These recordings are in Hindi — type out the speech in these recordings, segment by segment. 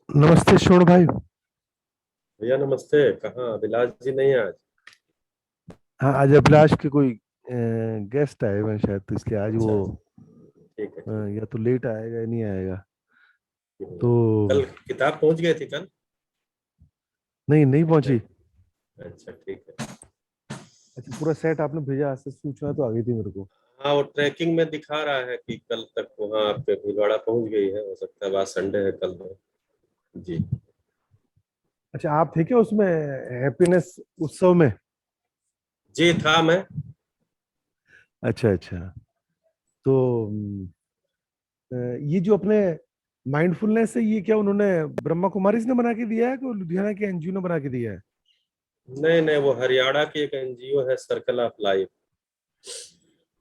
नमस्ते श्रवण भाई। भैया नमस्ते। कहाँ अभिलाष जी नहीं है आज? हाँ, आज अभिलाष के कोई गेस्ट आए हुए हैं शायद, तो इसलिए आज वो अच्छा अच्छा। ठीक है ठीक या तो लेट आएगा या नहीं आएगा। है। तो कल किताब पहुंच गए थे कल? नहीं, नहीं पहुंची। नहीं। अच्छा ठीक है। अच्छा, पूरा सेट आपने भेजा, आज से सूचना तो आ गई थी मेरे को। हाँ, वो ट्रैकिंग में दिखा रहा है कि कल तक वहाँ आपके भीलवाड़ा पहुंच गई है। हो सकता है आज संडे है, कल तो। जी। अच्छा, आप थे क्या उसमें, हैप्पीनेस उत्सव में? जी था मैं। अच्छा अच्छा। तो ये जो अपने माइंडफुलनेस है, ये क्या उन्होंने ब्रह्मा कुमारीज ने बना के दिया है कि लुधियाना के एनजीओ ने बना के दिया है? नहीं नहीं, वो हरियाणा की एक एनजीओ है, सर्कल ऑफ लाइफ।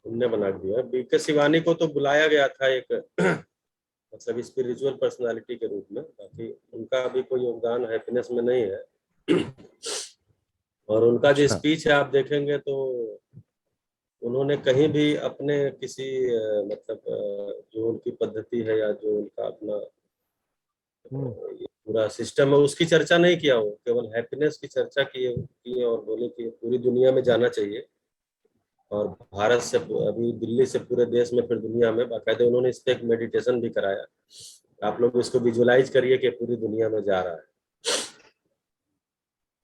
उनने बना दिया। बीके शिवानी को तो बुलाया गया था एक मतलब स्पिरिचुअल पर्सनालिटी के रूप में। बाकी उनका अभी कोई योगदान हैप्पीनेस में नहीं है। और उनका जो अच्छा। स्पीच है आप देखेंगे तो उन्होंने कहीं भी अपने किसी मतलब जो उनकी पद्धति है या जो उनका अपना हम्म। ये पूरा सिस्टम है उसकी चर्चा नहीं किया। वो केवल हैप्पीनेस की चर्चा किए और बोले कि पूरी दुनिया में जाना चाहिए। और भारत से अभी दिल्ली से पूरे देश में फिर दुनिया में बाकायदे उन्होंने इस पे एक मेडिटेशन भी कराया। आप लोग इसको विजुलाइज करिए कि पूरी दुनिया में जा रहा है।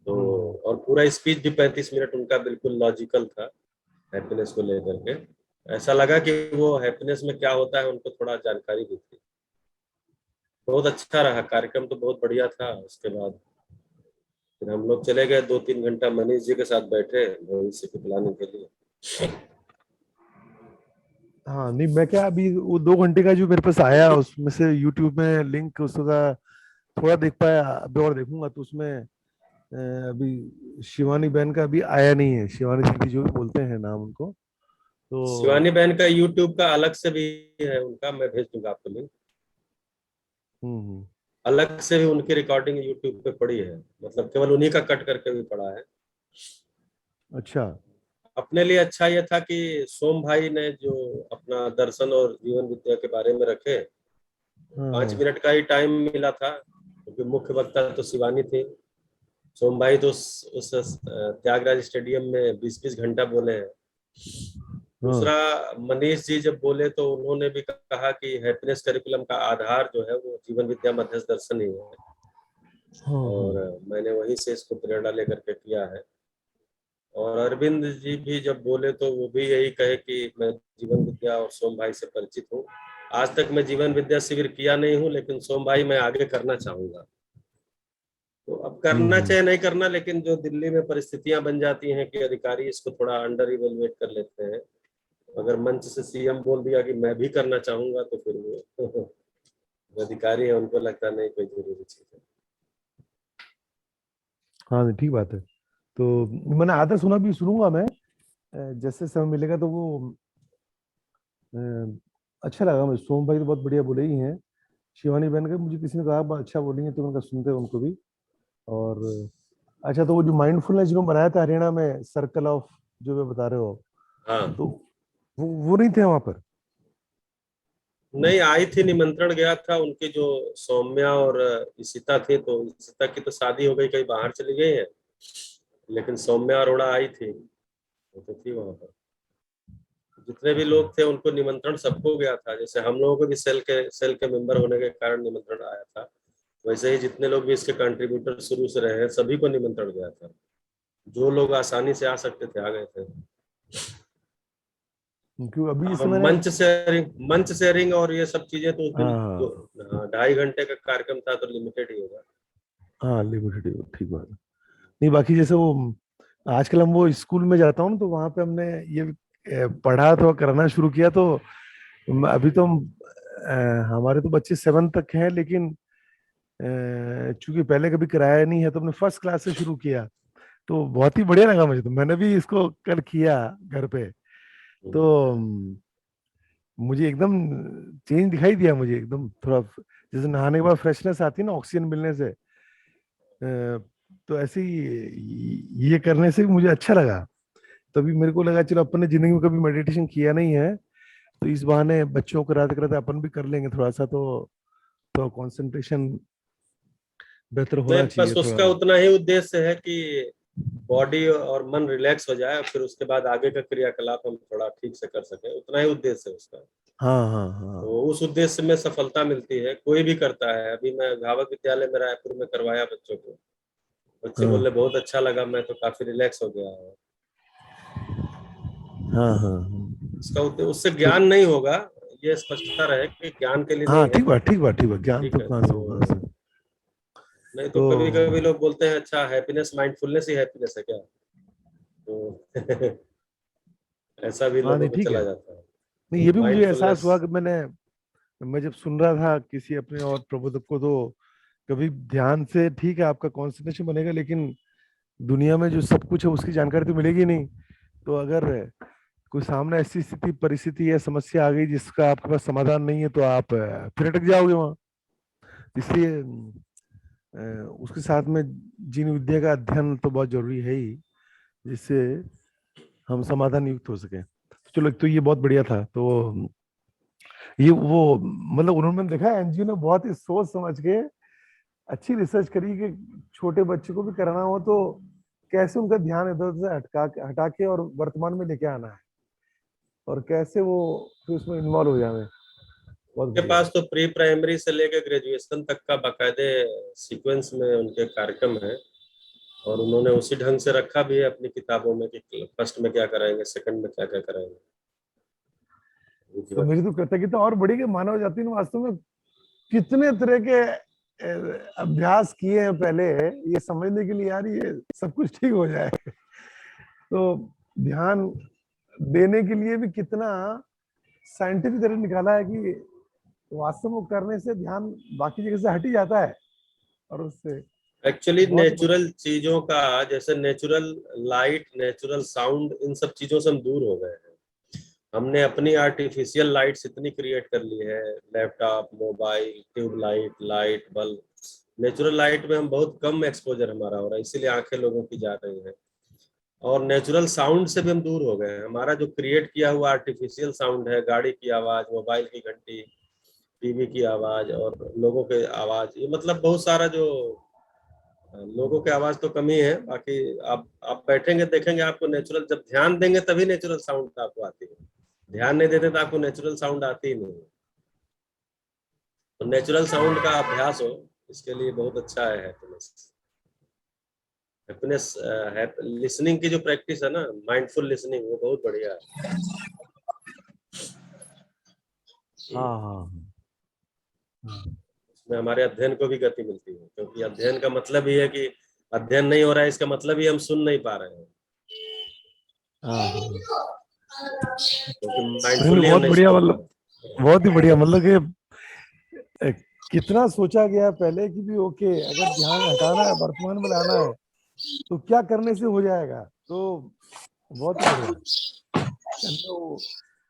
तो हम्म। और पूरा स्पीच भी 35 मिनट उनका बिल्कुल लॉजिकल था हैप्पीनेस को लेकर के। ऐसा लगा कि वो हैप्पीनेस में क्या होता है उनको थोड़ा जानकारी भी थी। बहुत अच्छा रहा कार्यक्रम, तो बहुत बढ़िया था। उसके बाद फिर हम लोग चले गए, 2-3 घंटा मनीष जी के साथ बैठे भविष्य की प्लानिंग के लिए। हाँ, नहीं मैं क्या, अभी वो 2 घंटे का जो मेरे पास आया उसमें से यूट्यूब में लिंक उसका थोड़ा देख पाया, अभी और देखूंगा तो उसमें अभी शिवानी बहन का अभी आया नहीं है, शिवानी दीदी जो भी बोलते हैं नाम उनको। शिवानी तो बहन का यूट्यूब का अलग से भी है उनका, मैं भेज दूंगा आपको लिंक। हम्म। अलग से भी उनकी रिकॉर्डिंग यूट्यूब पे पड़ी है। मतलब केवल उन्हीं का कट करके भी पड़ा है। अच्छा। अपने लिए अच्छा ये था कि सोम भाई ने जो अपना दर्शन और जीवन विद्या के बारे में रखे। हाँ 5 मिनट का ही टाइम मिला था क्योंकि मुख्य वक्ता तो शिवानी थी। सोम भाई तो उस त्यागराज स्टेडियम में 20-20 घंटा बोले हैं। हाँ दूसरा, मनीष जी जब बोले तो उन्होंने भी कहा कि हैप्पीनेस करिकुलम का आधार जो है वो जीवन विद्या मध्यस्थ दर्शन ही है। हाँ हाँ। और मैंने वहीं से इसको प्रेरणा लेकर के किया है। और अरविंद जी भी जब बोले तो वो भी यही कहे कि मैं जीवन विद्या और सोम भाई से परिचित हूँ। आज तक मैं जीवन विद्या शिविर किया नहीं हूँ, लेकिन सोम भाई मैं आगे करना चाहूंगा। तो अब करना हम्म। चाहे नहीं करना, लेकिन जो दिल्ली में परिस्थितियां बन जाती हैं कि अधिकारी इसको थोड़ा अंडर इवेलुएट कर लेते हैं। अगर मंच से सीएम बोल दिया कि मैं भी करना चाहूंगा तो फिर वो जो अधिकारी है उनको लगता नहीं कोई जरूरी चीज है। हाँ, नहीं, ठीक बात है। तो मैंने आधा सुना भी, सुनूंगा मैं, जैसे समय मिलेगा तो वो अ, अच्छा लगा मुझे। सोम भाई तो बहुत बढ़िया बोले ही हैं। शिवानी बहन का मुझे किसी ने कहा बहुत अच्छा बोलेंगे, तो उनका सुनते हैं उनको भी। और अच्छा, तो वो जो माइंडफुलनेस जिन्होंने बनाया था हरियाणा में, सर्कल ऑफ, जो वे बता रहे हो, हाँ। तो वो नहीं थे वहां पर? नहीं आई थी, निमंत्रण गया था उनकी जो सौम्या और इशिता थी। तो इशिता की तो शादी हो गई, कहीं बाहर चली गई है। लेकिन सौम्या अरोड़ा आई थी, वो तो थी वहां पर। जितने भी अच्छा। लोग थे उनको निमंत्रण सबको गया था। जैसे हम लोगों को भी सेल के मेंबर होने के कारण निमंत्रण आया था, वैसे ही जितने लोग भी इसके कंट्रीब्यूटर शुरू से रहे हैं सभी को निमंत्रण गया था। जो लोग आसानी से आ सकते थे आ गए थे। क्यों अभी अब जैसे मैंने, मंच शेयरिंग और ये सब चीजें तो उस दिन हाँ दो, हाँ, 2.5 घंटे का कार्यक्रम था तो लिमिटेड ही होगा। हाँ, लिमिटेड, ठीक बात है। नहीं, बाकी जैसे वो आजकल हम वो स्कूल में जाता हूँ ना, तो वहां पे हमने ये पढ़ा तो कराना शुरू किया। तो अभी तो हमारे तो बच्चे 7 तक हैं, लेकिन चूंकि पहले कभी कराया नहीं है तो हमने फर्स्ट क्लास से शुरू किया। तो बहुत ही बढ़िया लगा मुझे, तो मैंने भी इसको कल किया घर पे। हम्म। तो मुझे एकदम चेंज दिखाई दिया, मुझे एकदम थोड़ा, जैसे नहाने के बाद फ्रेशनेस आती है ना ऑक्सीजन मिलने से, तो ऐसे ही ये करने से भी मुझे अच्छा लगा। तभी मेरे को लगा चलो, अपन ने जिंदगी में कभी मेडिटेशन किया नहीं है, तो इस बहाने बच्चों को कराते कराते अपन भी कर लेंगे थोड़ा सा, तो कंसंट्रेशन बेहतर नहीं, होना चाहिए बस उसका थोड़ा। उतना ही उद्देश्य है कि बॉडी और मन रिलैक्स हो जाए, फिर उसके बाद आगे का क्रियाकलाप हम थोड़ा ठीक से कर सके, उतना ही उद्देश्य है उसका। हाँ हाँ हाँ। तो उस उद्देश्य में सफलता मिलती है, कोई भी करता है। अभी मैं घावक विद्यालय में रायपुर में करवाया बच्चों को, बच्चे हाँ बोले बहुत अच्छा लगा, मैं तो काफी रिलैक्स हो गया है। हाँ हाँ हाँ। इसका उससे तो ज्ञान नहीं होगा, ये स्पष्टता रहे कि ज्ञान के लिए हाँ, नहीं है। ठीक बात, ठीक बात, ठीक बात, ज्ञान ठीक तो है, कहाँ से होगा तो सर। नहीं तो तो कभी कभी लोग बोलते हैं अच्छा हैप्पीनेस माइंडफुलनेस ही हैप्पीनेस है क्या, तो ऐसा भी हाँ, लोगों नहीं को ठीक है। चला जाता है। नहीं, ये भी मुझे एहसास माइंडफुलनेस। हुआ कि मैं जब सुन रहा था किसी अपने और प्रबोधक को, तो कभी ध्यान से ठीक है आपका कॉन्सेंट्रेशन बनेगा, लेकिन दुनिया में जो सब कुछ है उसकी जानकारी तो मिलेगी नहीं। तो अगर कोई सामने ऐसी स्थिति परिस्थिति या समस्या आ गई जिसका आपके पास समाधान नहीं है, तो आप फिर अटक जाओगे वहां। इसलिए उसके साथ में जीवन विद्या का अध्ययन तो बहुत जरूरी है ही, जिससे हम समाधान युक्त हो सके। चलो, एक तो ये बहुत बढ़िया था। तो ये वो मतलब उन्होंने देखा एनजीओ ने बहुत ही सोच समझ के अच्छी रिसर्च करी कि छोटे बच्चे को भी कराना हो तो कैसे उनका ध्यान इधर उधर से हटा के और वर्तमान में लेके आना है, और कैसे वो फिर उसमें इन्वॉल्व हो जाए। बहुत के बढ़िया। पास तो प्री प्राइमरी से लेकर ग्रेजुएशन तक का बाकायदे सीक्वेंस में उनके कार्यक्रम है, और उन्होंने उसी ढंग से रखा भी है अपनी किताबों में कि फर्स्ट में क्या कराएंगे, सेकंड में क्या क्या कराएंगे। तो मेरी तो कृतज्ञता और बढ़ी कि मानव जाति ने वास्तव में कितने तरह के अभ्यास किए हैं पहले, ये समझने के लिए यार ये सब कुछ ठीक हो जाए। तो ध्यान देने के लिए भी कितना साइंटिफिक तरह निकाला है कि वास्तव में करने से ध्यान बाकी जगह से हट ही जाता है, और उससे एक्चुअली बहुत नेचुरल चीजों का, जैसे नेचुरल लाइट, नेचुरल साउंड, इन सब चीजों से हम दूर हो गए हैं। हमने अपनी आर्टिफिशियल लाइट्स इतनी क्रिएट कर ली है, laptop, mobile, tubelight, light, bulb. Natural light में हम बहुत कम एक्सपोजर हमारा हो रहा है, इसीलिए आंखें लोगों की जा रही है। और नेचुरल साउंड से भी हम दूर हो गए हैं। हमारा जो क्रिएट किया हुआ आर्टिफिशियल साउंड है, गाड़ी की आवाज, मोबाइल की घंटी, टीवी की आवाज और लोगों के आवाज, ये मतलब बहुत सारा जो लोगों की आवाज तो कम ही है। बाकी आप बैठेंगे देखेंगे, आपको नेचुरल, जब ध्यान देंगे तभी नेचुरल साउंड आपको आती है। ध्यान नहीं देते तो आपको नेचुरल साउंड आती ही नहीं है। तो नेचुरल साउंड का अभ्यास हो, इसके लिए बहुत अच्छा है हैप्पीनेस। हैप्पीनेस लिसनिंग की जो प्रैक्टिस है ना, माइंडफुल लिसनिंग, वो बहुत बढ़िया है। हाँ हाँ हाँ उसमें हमारे अध्ययन को भी गति मिलती है, क्योंकि अध्ययन का मतलब ही है कि अध्ययन नहीं हो रहा है, इसका मतलब ही हम सुन नहीं पा रहे हैं, हाँ हाँ। क्योंकि नहीं, माइंडफुली हम बहुत नहीं बढ़िया, सुन पा मतलब रहे। बहुत ही बढ़िया, मतलब कि ए, कितना सोचा गया पहले कि भी ओके, अगर ध्यान हटाना है वर्तमान में लाना है तो क्या करने से हो जाएगा। तो बहुत ही बढ़िया। तो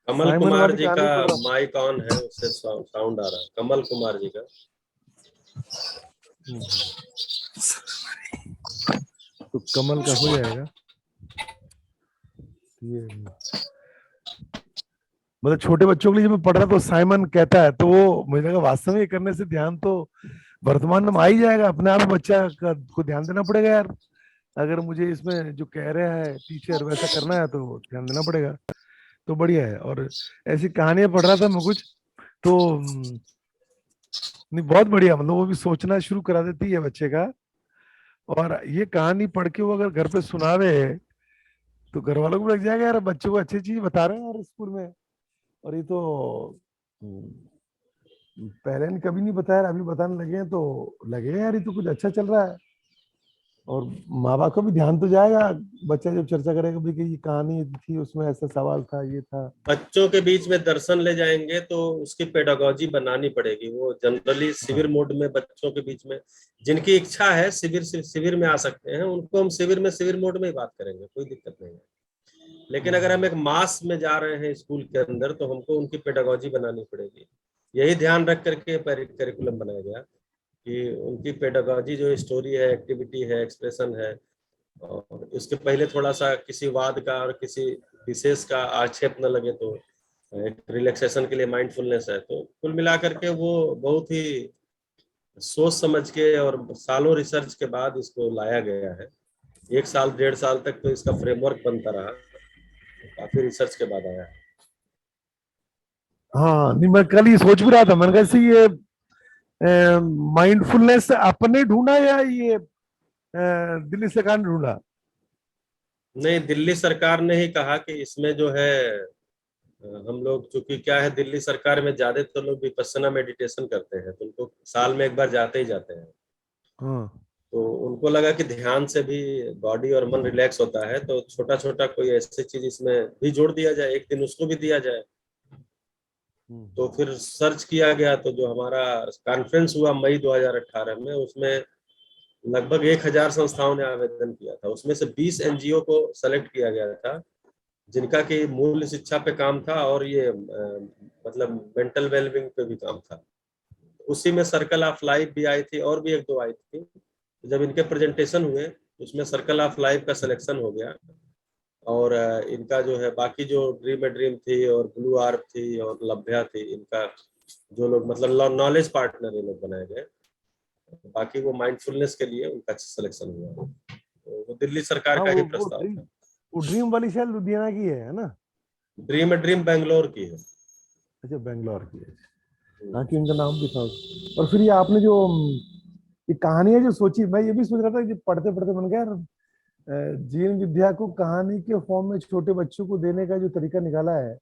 कमल साइमन कुमार वाली जी का कहानी पढ़ रहा माइक ऑन है, उससे साउंड आ रहा है, कमल कुमार जी का। हूँ। तो कमल का हो जाएगा ये। मतलब छोटे बच्चों के लिए जब मैं पढ़ रहा तो साइमन कहता है, तो वो मुझे लगा वास्तव में ये करने से ध्यान तो वर्तमान में आ ही जाएगा अपने आप। बच्चा को ध्यान देना पड़ेगा यार, अगर मुझे इसमें जो कह रहा है टीचर वैसा करना है तो ध्यान देना पड़ेगा। तो बढ़िया है। और ऐसी कहानियां पढ़ रहा था मैं कुछ, तो नहीं, बहुत बढ़िया, मतलब वो भी सोचना शुरू करा देती है बच्चे का। और ये कहानी पढ़ के वो अगर घर पे सुनावे तो घर वालों को भी लग जाएगा यार बच्चे को अच्छी चीज बता रहे हैं यार स्कूल में। और ये तो पहले ने कभी नहीं बताया, अभी बताने लगे हैं तो लगेगा यार ये तो कुछ अच्छा चल रहा है। और माँ बाप का भी ध्यान तो जाएगा, बच्चा जब चर्चा करेगा भी कि ये कहानी थी उसमें ऐसा सवाल था, ये था। बच्चों के बीच में दर्शन ले जाएंगे तो उसकी पेडागोजी बनानी पड़ेगी। वो जनरली शिविर हाँ मोड में बच्चों के बीच में, जिनकी इच्छा है शिविर से शिविर में आ सकते हैं, उनको हम शिविर में शिविर मोड में ही बात करेंगे, कोई दिक्कत नहीं है। लेकिन अगर हम एक मास में जा रहे हैं स्कूल के अंदर, तो हमको उनकी पेडागोजी बनानी पड़ेगी। यही ध्यान रख करके करिकुलम बनाया गया कि उनकी पेडागोजी, जो स्टोरी है, एक्टिविटी है, एक्सप्रेशन है, और उसके पहले थोड़ा सा किसी वाद का और किसी विशेष का आक्षेप न लगे, तो एक रिलैक्सेशन के लिए माइंडफुलनेस है। तो कुल मिलाकर के वो बहुत ही सोच समझ के और सालों रिसर्च के बाद इसको लाया गया है। 1 साल 1.5 साल तक तो इसका फ्रेमवर्क बनता रहा, काफी रिसर्च के बाद आया है। हाँ, नहीं मैं कल ये सोच भी रहा था, मैंने कहा से ये माइंडफुलनेस आपने ढूंढा या ये दिल्ली सरकार ने ढूंढा? नहीं, दिल्ली सरकार ने ही कहा कि इसमें जो है हम लोग, चूंकि क्या है, दिल्ली सरकार में ज्यादातर लोग विपस्सना मेडिटेशन करते हैं, तो उनको साल में एक बार जाते ही जाते हैं। हाँ। तो उनको लगा कि ध्यान से भी बॉडी और मन रिलैक्स होता है, तो छोटा छोटा कोई ऐसी चीज इसमें भी जोड़ दिया जाए, एक दिन उसको भी दिया जाए। तो हम्म। फिर सर्च किया गया, तो जो हमारा कॉन्फ्रेंस हुआ मई 2018 में, उसमें लगभग 1,000 संस्थाओं ने आवेदन किया था। उसमें से 20 एनजीओ को सेलेक्ट किया गया था, जिनका कि मूल शिक्षा पे काम था और ये मतलब मेंटल वेलबींग पे भी काम था। उसी में सर्कल ऑफ लाइफ भी आई थी और भी एक दो आई थी। जब इनके प्रेजेंटेशन हुए, उसमें सर्कल ऑफ लाइफ का सिलेक्शन हो गया। और इनका जो है बाकी जो ड्रीम ए ड्रीम थी और ब्लू आर्क थी और लभ्या थी, इनका जो लोग मतलब नॉलेज पार्टनर ये लोग बनाए गए। बाकी वो माइंडफुलनेस के लिए उनका सिलेक्शन हुआ, तो वो दिल्ली सरकार हाँ, का ही वो प्रस्ताव ड्रीम, था। वो ड्रीम वाली शायद लुधियाना की है ना? ड्रीम ए ड्रीम बेंगलोर की है। अच्छा, बेंगलोर की है। हाँ, हम्म। कि उनका नाम भी था। और फिर ये आपने जो ये कहानियां जो सोची, मैं ये भी सोच रहा था कि पढ़ते पढ़ते मन गया यार, जीवन विद्या को कहानी के फॉर्म में छोटे बच्चों को देने का जो तरीका निकाला है,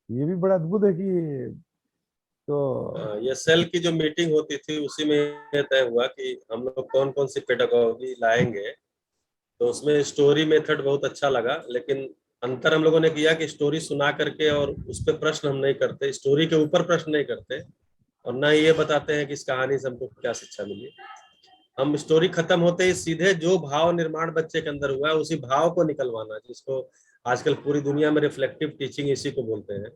ये भी बड़ा अद्भुत है कि तो। ये सेल की जो मीटिंग होती थी, उसी में ये तय हुआ कि हम लोग कौन कौन सी पेडागोजी लाएंगे। तो उसमें स्टोरी मेथड बहुत अच्छा लगा, लेकिन अंतर हम लोगों ने किया कि स्टोरी सुना करके और उस पर प्रश्न हम नहीं करते, स्टोरी के ऊपर प्रश्न नहीं करते, और ना ये बताते हैं कि इस कहानी से हमको क्या शिक्षा मिली। हम स्टोरी खत्म होते ही सीधे जो भाव निर्माण बच्चे के अंदर हुआ है उसी भाव को निकलवाना, जिसको आजकल पूरी दुनिया में रिफ्लेक्टिव टीचिंग इसी को बोलते हैं।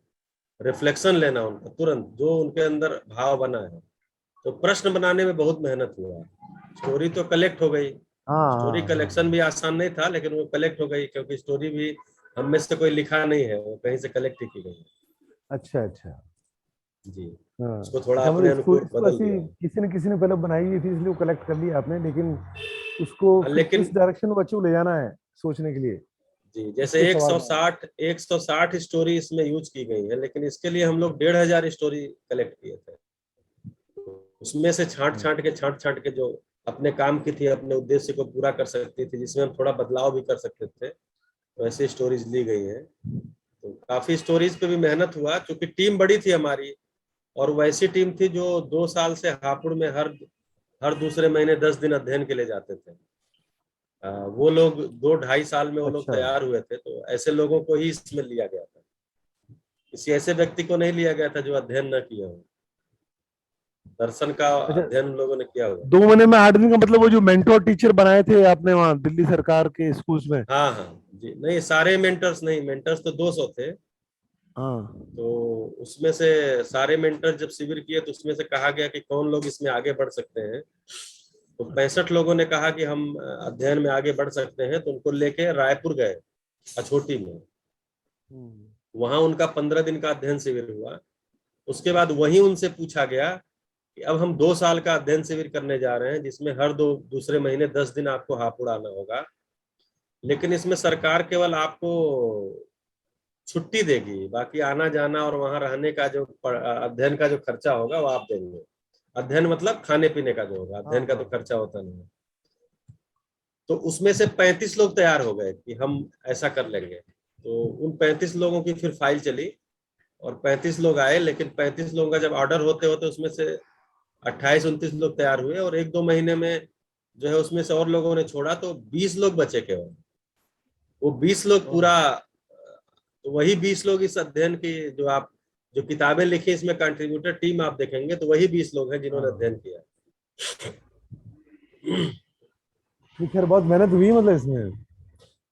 रिफ्लेक्शन लेना उनका तुरंत, जो उनके अंदर भाव बना है। तो प्रश्न बनाने में बहुत मेहनत हुआ। स्टोरी तो कलेक्ट हो गई, हाँ स्टोरी हाँ हाँ। कलेक्शन भी आसान नहीं था, लेकिन वो कलेक्ट हो गई, क्योंकि स्टोरी भी हम में से कोई लिखा नहीं है, वो कहीं से कलेक्ट ही की गई अच्छा अच्छा। है। जी, हाँ, उसको थोड़ा अच्छा, अपने मतलब अनुकूल स्टोरीज को बदल ऐसी दिया। किसी ने पहले बनाई हुई थी, इसलिए वो कलेक्ट कर लिया आपने, लेकिन उसको फिर किस लेकिन डायरेक्शन में बच्चों को ले जाना है सोचने के लिए, जी, इस जैसे पे सवाल है। 160 स्टोरी इसमें यूज की गई है, लेकिन इसके लिए हम लोग 1,500 स्टोरी कलेक्ट किए थे। उसमें से हम्म। छांट छांट के जो अपने काम की थी, अपने उद्देश्य को पूरा कर सकती थी, जिसमें हम थोड़ा बदलाव भी कर सकते थे, तो ऐसी स्टोरीज ली गई है। तो काफी स्टोरीज पे भी मेहनत हुआ, क्योंकि टीम बड़ी थी हमारी। और वैसी टीम थी जो 2 साल से हापुड़ में हर हर दूसरे महीने 10 दिन अध्ययन के लिए जाते थे। वो लोग 2 ढाई साल में वो लोग अच्छा तैयार हुए थे, तो ऐसे लोगों को ही इसमें लिया गया था। किसी ऐसे व्यक्ति को नहीं लिया गया था जो अध्ययन न किया हो। दर्शन का अच्छा। अध्ययन हम लोगों ने किया हुआ। 2 महीने में 8 दिन का मतलब, वो जो मेंटोर टीचर बनाए थे आपने वहाँ दिल्ली सरकार के स्कूल्स में? हाँ हाँ जी, नहीं सारे मेंटर्स नहीं, मेंटर्स तो 200 थे। हाँ। तो उसमें से सारे मेंटर जब शिविर किए, तो उसमें से कहा गया कि कौन लोग इसमें आगे बढ़ सकते हैं। तो 65 लोगों ने कहा कि हम अध्ययन में आगे बढ़ सकते हैं, तो उनको लेके रायपुर गए, अछोटी में। हम्म। वहां उनका 15 दिन का अध्ययन शिविर हुआ। उसके बाद वहीं उनसे पूछा गया कि अब हम 2 साल का अध्ययन शिविर करने जा रहे हैं, जिसमें हर दूसरे महीने 10 दिन आपको हापुड़ आना होगा, लेकिन इसमें सरकार केवल आपको छुट्टी देगी, बाकी आना जाना और वहां रहने का जो अध्ययन का जो खर्चा होगा वो आप देंगे। अध्ययन मतलब खाने पीने का जो होगा, हाँ अध्ययन का हाँ तो खर्चा होता नहीं है। तो उसमें से 35 लोग तैयार हो गए कि हम ऐसा कर लेंगे। तो उन 35 लोगों की फिर फाइल चली और 35 लोग आए, लेकिन 35 लोगों का जब ऑर्डर होते होते उसमें से 28-29 लोग तैयार हुए, और 1-2 महीने में जो है उसमें से और लोगों ने छोड़ा, तो 20 लोग बचे केवल। वो 20 लोग हाँ। पूरा, तो वही 20 लोग इस अध्ययन की, जो आप जो किताबें लिखी इसमें कंट्रीब्यूटर टीम आप देखेंगे, तो वही 20 लोग हैं जिन्होंने हाँ। अध्ययन किया। नहीं, खैर बहुत मेहनत हुई है, मतलब इसमें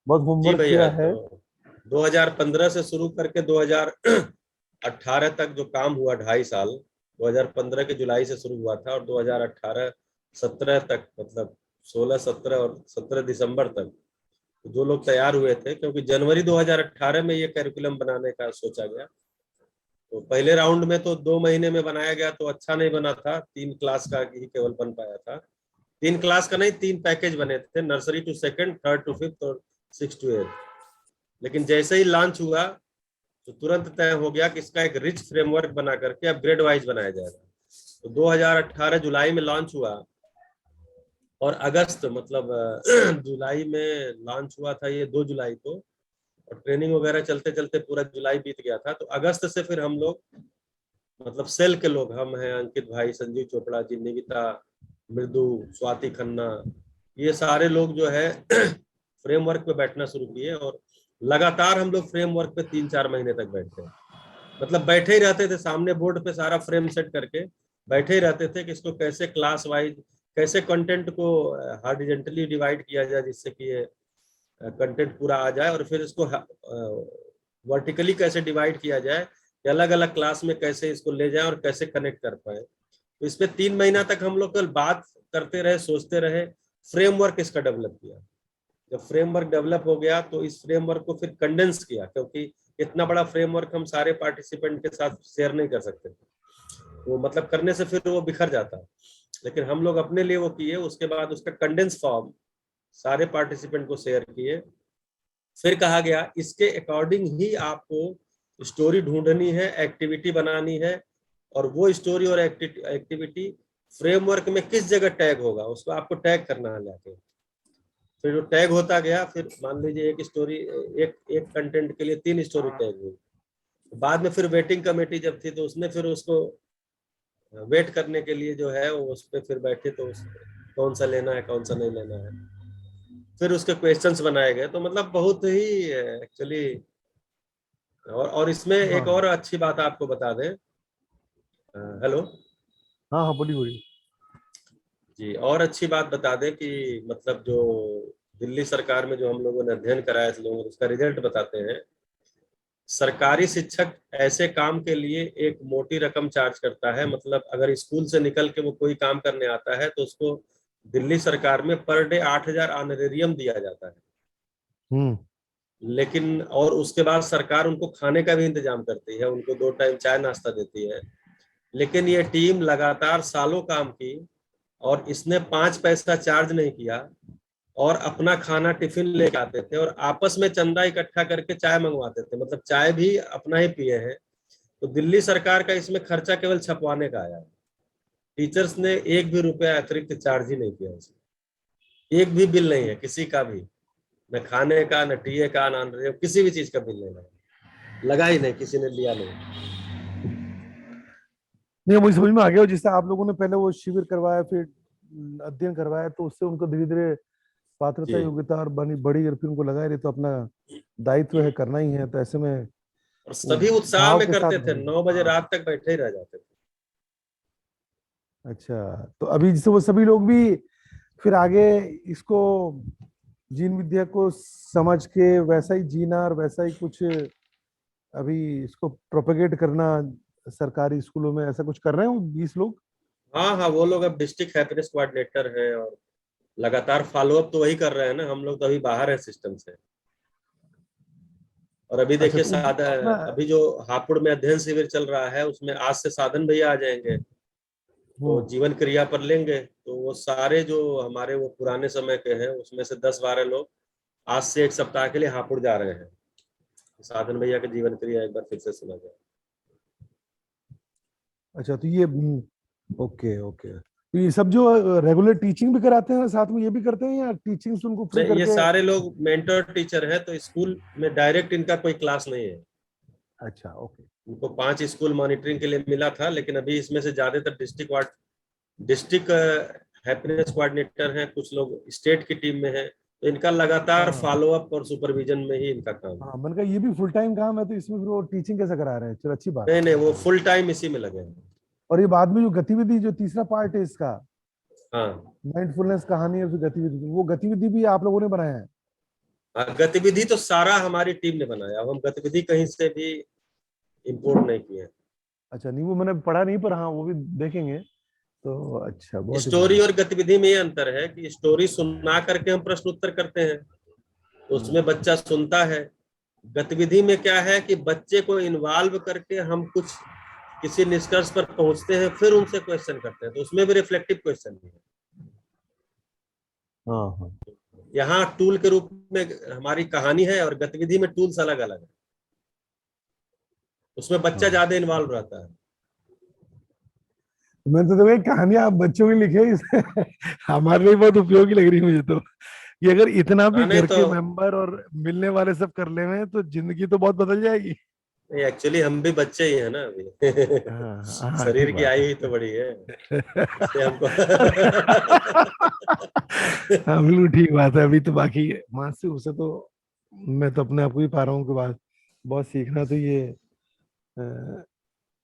बहुत जी होमवर्क भैया, किया तो है। 2015 से शुरू करके 2018 तक जो काम हुआ, 2.5 साल, 2015 के जुलाई से शुरू हुआ था और 2018-17 तक, मतलब 16-17 और 17 दिसंबर तक जो लोग तैयार हुए थे, क्योंकि जनवरी 2018 में ये कैरिकुलम बनाने का सोचा गया। तो पहले राउंड में तो 2 महीने में बनाया गया, तो अच्छा नहीं बना था, 3 क्लास का ही केवल बन पाया था। 3 क्लास का नहीं, 3 पैकेज बने थे, nursery to second, third to fifth और 6 to 8। लेकिन जैसे ही लॉन्च हुआ तो तुरंत तय हो गया कि इसका एक रिच फ्रेमवर्क बना करके अब ग्रेड वाइज बनाया जाएगा। तो 2018 जुलाई में लॉन्च हुआ, और अगस्त मतलब जुलाई में लॉन्च हुआ था ये 2 जुलाई को, और ट्रेनिंग वगैरह चलते चलते पूरा जुलाई बीत गया था। तो अगस्त से फिर हम लोग, मतलब सेल के लोग, हम हैं अंकित भाई, संजीव चोपड़ा जी, निविता, मृदु, स्वाति खन्ना, ये सारे लोग जो है फ्रेमवर्क पे बैठना शुरू किए, और लगातार हम लोग फ्रेमवर्क पे 3-4 महीने तक बैठे। मतलब बैठे ही रहते थे, सामने बोर्ड पे सारा फ्रेम सेट करके बैठे ही रहते थे कि इसको कैसे क्लास वाइज, कैसे कंटेंट को हॉरिजॉन्टली डिवाइड किया जाए जिससे कि ये कंटेंट पूरा आ जाए, और फिर इसको वर्टिकली कैसे डिवाइड किया जाए कि अलग अलग क्लास में कैसे इसको ले जाए और कैसे कनेक्ट कर पाए। तो इस पे 3 महीना तक हम लोग कल बात करते रहे, सोचते रहे, फ्रेमवर्क इसका डेवलप किया। जब फ्रेमवर्क डेवलप हो गया तो इस फ्रेमवर्क को फिर कंडेंस किया, क्योंकि इतना बड़ा फ्रेमवर्क हम सारे पार्टिसिपेंट के साथ शेयर नहीं कर सकते थे, वो मतलब करने से फिर वो बिखर जाता। लेकिन हम लोग अपने लिए वो किए, उसके बाद उसका कंडेंस फॉर्म सारे पार्टिसिपेंट को शेयर किए। फिर कहा गया इसके अकॉर्डिंग ही आपको स्टोरी ढूंढनी है, एक्टिविटी बनानी है, और वो स्टोरी और एक्टिविटी फ्रेमवर्क में किस जगह टैग होगा उसको आपको टैग करना है जाके। फिर जो टैग होता गया, फिर मान लीजिए एक स्टोरी, एक एक कंटेंट के लिए 3 स्टोरी टैग हुई। बाद में फिर वेटिंग कमेटी जब थी तो उसने फिर उसको वेट करने के लिए जो है वो उस पर फिर बैठे, तो कौन सा लेना है कौन सा नहीं लेना है, फिर उसके क्वेश्चंस बनाए गए। तो मतलब बहुत ही एक्चुअली, और इसमें एक हाँ और अच्छी बात आपको बता दें। हेलो हाँ हाँ, बोलिए बोलिए। जी, और अच्छी बात बता दें कि मतलब जो दिल्ली सरकार में जो हम लोगों ने अध्ययन कराया इस लोगों, उसका रिजल्ट बताते हैं। सरकारी शिक्षक ऐसे काम के लिए एक मोटी रकम चार्ज करता है, मतलब अगर स्कूल से निकल के वो कोई काम करने आता है तो उसको दिल्ली सरकार में पर डे 8,000 ऑनरेरियम दिया जाता है। हम्म। लेकिन और उसके बाद सरकार उनको खाने का भी इंतजाम करती है, उनको 2 टाइम चाय नाश्ता देती है। लेकिन ये टीम लगातार सालों काम की, और इसने 5 पैसा चार्ज नहीं किया, और अपना खाना टिफिन लेके आते थे, और आपस में चंदा इकट्ठा करके चाय मंगवाते थे, मतलब चाय भी अपना ही पिए हैं। तो दिल्ली सरकार का इसमें खर्चा केवल छपवाने का आया है। टीचर्स ने एक भी रुपया अतिरिक्त चार्ज ही नहीं किया इसमें, एक भी बिल नहीं है किसी का भी, न खाने का, न टीए का, न किसी भी चीज का बिल नहीं लगा ही नहीं, किसी ने लिया नहीं। नहीं, मुझे समझ में आ गया। जिससे आप लोगों ने पहले वो शिविर करवाया, फिर अध्ययन करवाया, तो उससे उनको धीरे धीरे पात्रता, जी, योग्यता और बनी बढ़ी, और फिर उनको लगा रही तो अपना दायित्व है, करना ही है, तो ऐसे में और वो सभी उत्साह भाव में के साथ करते थे, भरे। 9 बजे हाँ। रात तक बैठे ही रह जाते थे। अच्छा, तो अभी जैसे वो सभी लोग भी फिर आगे इसको, जीन विद्या को समझ के वैसा ही जीना और वैसा ही कुछ अभी इसको प्रोपेगेट करना सरकारी स्कूलों में, ऐसा कुछ कर रहे हैं वो 20 लोग। हाँ हाँ, वो लोग अब डिस्ट्रिक्ट हैप्पीनेस कोऑर्डिनेटर है, और लगातार फॉलो अप तो वही कर रहे हैं ना, हम लोग तो अभी बाहर है सिस्टम से। और अभी अच्छा, देखिए तो साधा, अपना। अभी जो हापुड़ में अध्ययन शिविर चल रहा है उसमें आज से साधन भैया आ जाएंगे, तो हम्म। जीवन क्रिया पर लेंगे। तो वो सारे जो हमारे वो पुराने समय के हैं उसमें से 10-12 लोग आज से 1 सप्ताह के लिए हापुड़ जा रहे हैं। साधन भैया के जीवन क्रिया एक बार फिर से सुना जाए। अच्छा, तो ये ओके ओके, तो ये सब जो रेगुलर टीचिंग भी कराते हैं साथ में, ये भी करते हैं, या टीचिंग से उनको फ्री नहीं, ये करके। सारे लोग मेंटर टीचर है, तो स्कूल में डायरेक्ट इनका कोई क्लास नहीं है। अच्छा, ओके। उनको 5 स्कूल मॉनिटरिंग के लिए मिला था, लेकिन अभी इसमें से ज्यादातर डिस्ट्रिक्ट हैप्पीनेस कोऑर्डिनेटर हैं, कुछ लोग स्टेट की टीम में हैं। तो इनका लगातार हाँ फॉलो अप और सुपरविजन में ही इनका काम है। हाँ, मैंने कहा ये भी फुल टाइम काम है, तो इसमें फिर वो टीचिंग कैसे करा रहे हैं, चलो अच्छी बात नहीं है। नहीं, वो फुल टाइम इसी में लगे हैं। और ये बाद में जो गतिविधि, जो तीसरा पार्ट है इसका, हाँ माइंडफुलनेस कहानी और फिर गतिविधि, वो गतिविधि भी आप लोगों ने बनाया है। हाँ, गतिविधि तो सारा हमारी टीम ने बनाया, अब हम गतिविधि कहीं से भी इंपोर्ट नहीं किए। अच्छा, नहीं वो मैंने पढ़ा नहीं, पर हाँ वो भी देखेंगे। तो अच्छा, बहुत ही स्टोरी बढ़िया। और गतिविधि में ये अंतर है कि स्टोरी सुना करके हम प्रश्न उत्तर करते हैं, तो हम्म। उसमें बच्चा सुनता है, गतिविधि में क्या है कि बच्चे को इन्वॉल्व करके हम कुछ किसी निष्कर्ष पर पहुंचते हैं, फिर उनसे क्वेश्चन करते हैं, तो उसमें भी रिफ्लेक्टिव क्वेश्चन भी है। हाँ हाँ। यहाँ टूल के रूप में हमारी कहानी है और गतिविधि में टूल्स अलग अलग है, उसमें बच्चा हाँ ज्यादा इन्वॉल्व रहता है। मैं तो भाई कहानियां आप बच्चों की लिखे इसे हमारे लिए बहुत उपयोगी लग रही है मुझे तो। ये अगर इतना भी हाँ नहीं घर तो के मेंबर और मिलने वाले सब कर ले में तो जिंदगी तो बहुत बदल जाएगी। एक्चुअली हम भी बच्चे ही हैं ना अभी। हाँ हाँ ठीक शरीर की बात आयु है। ही तो बड़ी है, इसलिए हमको हाँ बिल्कुल ठीक बात है। अभी तो बाकी मानसिक रूप से तो मैं तो अपने आप को ही पा रहा हूँ कि बात बहुत सीखना तो ये अ,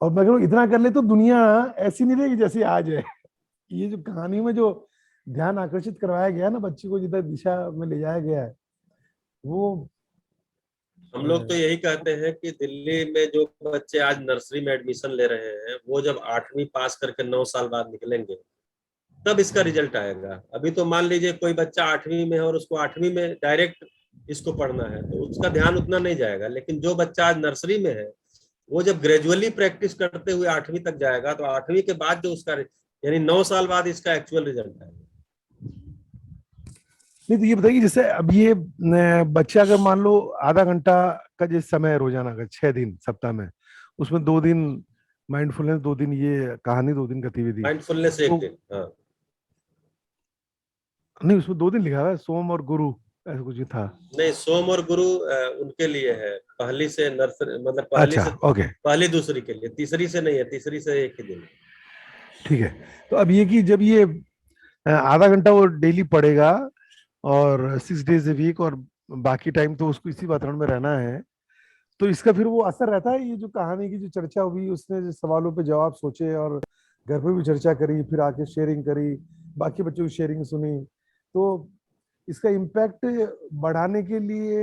और मैं कहूँ इतना कर ले तो दुनिया ऐसी नहीं रहेगी जैसी आज है। ये जो कहानी में जो ध्यान आकर्षित करवाया गया है ना बच्ची को जिधर दिशा में ले जाया गया है वो हम लोग तो अ, यही कहते हैं कि दिल्ली में जो बच्चे आज नर्सरी में एडमिशन ले रहे हैं, वो जब 8वीं पास करके 9 साल बाद निकलेंगे, तब इसका रिजल्ट आएगा। अभी तो मान लीजिए कोई बच्चा 8वीं में है और उसको 8वीं में डायरेक्ट इसको पढ़ना है, तो उसका ध्यान उतना नहीं जाएगा। लेकिन जो बच्चा आज नर्सरी में है, वो जब ग्रेजुअली प्रैक्टिस करते हुए 8वीं तक जाएगा, तो 8वीं के बाद जो उसका यानी 9 साल बाद इसका एक्चुअल रिजल्ट आएगा। नहीं तो ये बताइए जैसे अब ये बच्चा अगर मान लो आधा घंटा का जिस समय है रोजाना का 6 दिन सप्ताह में उसमें 2 दिन माइंडफुलनेस 2 दिन ये कहानी 2 दिन गतिविधि माइंडफुलनेस एक तो दिन, हाँ। नहीं उसमें 2 दिन लिखा हुआ है सोम और गुरु ऐसा कुछ ही था। नहीं, सोम और गुरु उनके लिए है, पहली से नर्सरी, मतलब पहली अच्छा से ओके पहली दूसरी के लिए, तीसरी से नहीं है, तीसरी से एक ही दिन है। ठीक है। तो अब ये कि जब ये आधा घंटा वो डेली पढ़ेगा और 6 डेज ए वीक और बाकी टाइम तो उसको इसी वातावरण में रहना है तो इसका फिर वो असर रहता है ये जो कहानी की जो चर्चा हुई उसने जो सवालों पे जवाब सोचे और घर पे भी चर्चा करी फिर आके शेयरिंग करी बाकी बच्चों की शेयरिंग सुनी तो इसका इम्पैक्ट बढ़ाने के लिए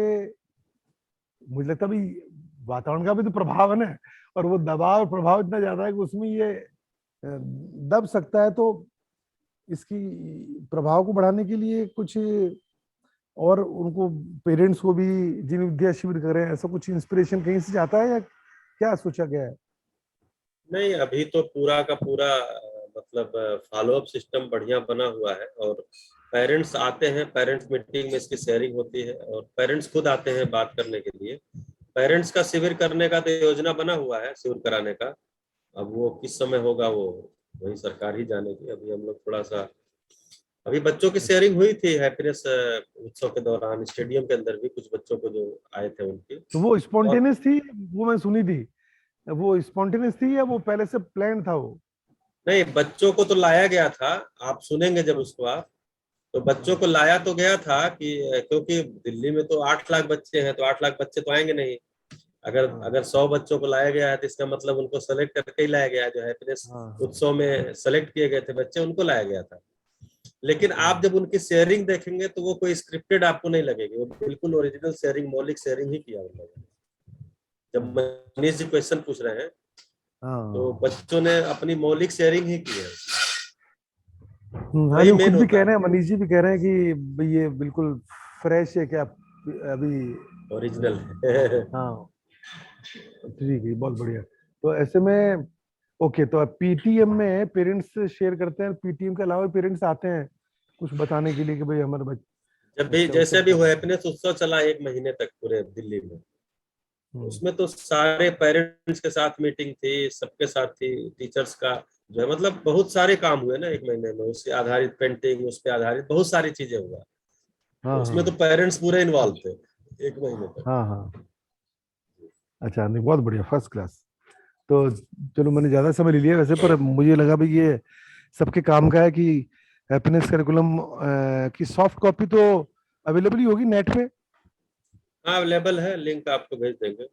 मुझे लगता है भी वातावरण का भी तो प्रभाव है ना और वो दबाव और प्रभाव इतना ज्यादा है कि उसमें ये दब सकता है तो इसकी प्रभाव को बढ़ाने के लिए कुछ और उनको पेरेंट्स को भी जिन विद्या शिविर करें ऐसा कुछ इंस्पिरेशन कहीं से जाता है या क्या सोचा गया है। नहीं, अभी तो पूरा का पूरा मतलब फॉलोअप सिस्टम बढ़िया बना हुआ है, और पेरेंट्स आते हैं, पेरेंट्स मीटिंग में इसकी शेयरिंग होती है, और पेरेंट्स खुद आते हैं बात करने के लिए। पेरेंट्स का शिविर करने का तो योजना बना हुआ है, शिविर कराने का। अब वो किस समय होगा वो वही सरकार ही जानेगी। अभी हम लोग थोड़ा सा, अभी बच्चों की शेयरिंग हुई थी हैप्पीनेस उत्सव के दौरान, स्टेडियम के अंदर भी कुछ बच्चों को जो आए थे उनकी। तो वो और स्पॉन्टेनियस थी वो मैं सुनी थी वो स्पॉन्टेनियस थी या वो पहले से प्लान था वो। नहीं, बच्चों को तो लाया गया था, आप सुनेंगे जब उसको आप। तो बच्चों को लाया तो गया था कि क्योंकि दिल्ली में तो 8 लाख बच्चे हैं, तो 8 लाख बच्चे तो आएंगे नहीं। अगर हाँ अगर 100 बच्चों को लाया गया है, तो इसका मतलब उनको सेलेक्ट करके ही लाया गया है। जो हैप्पीनेस हाँ उत्सव में सेलेक्ट किए गए थे बच्चे, उनको लाया गया था। लेकिन आप हाँ जब उनकी शेयरिंग देखेंगे, तो वो कोई स्क्रिप्टेड आपको नहीं लगेगी, वो बिल्कुल ओरिजिनल शेयरिंग, मौलिक शेयरिंग ही किया उन लोगों ने। जब मनीष जी क्वेश्चन पूछ रहे हैं, तो हाँ बच्चों ने अपनी मौलिक शेयरिंग ही की है। हाँ वही नहीं वो खुद मेन भी होता कह है, रहे हैं मनीष जी भी कह रहे हैं कि भाई ये बिल्कुल फ्रेश है क्या अभी। ओरिजिनल है। हाँ ठीक है बहुत बढ़िया। तो ऐसे में ओके तो पीटीएम में पेरेंट्स शेयर करते हैं पीटीएम के अलावा पेरेंट्स आते हैं कुछ बताने के लिए कि भाई हमारा जब भी बच्चा जैसे उत्सव भी कर वो रहा है। हैप्पीनेस उत्सव चला 1 महीने तक पूरे दिल्ली में, हम्म, उसमें तो सारे पेरेंट्स के साथ मीटिंग थी, सबके साथ थी, टीचर्स का जो है, मतलब बहुत सारे काम हुए ना 1 महीने में, उसके आधारित पेंटिंग, उस पर आधारित बहुत सारी चीजें हुआ। हाँ तो उसमें तो हाँ पेरेंट्स पूरे इन्वॉल्व थे 1 महीने तक। हाँ हाँ अच्छा नहीं बहुत बढ़िया फर्स्ट क्लास। तो चलो मैंने ज्यादा समय ले लिया वैसे पर मुझे लगा भाई ये सबके काम का है कि हैप्पीनेस करिकुलम की सॉफ्ट कॉपी तो अवेलेबल ही होगी नेट पे। हाँ, अवेलेबल है, लिंक आपको भेज देंगे।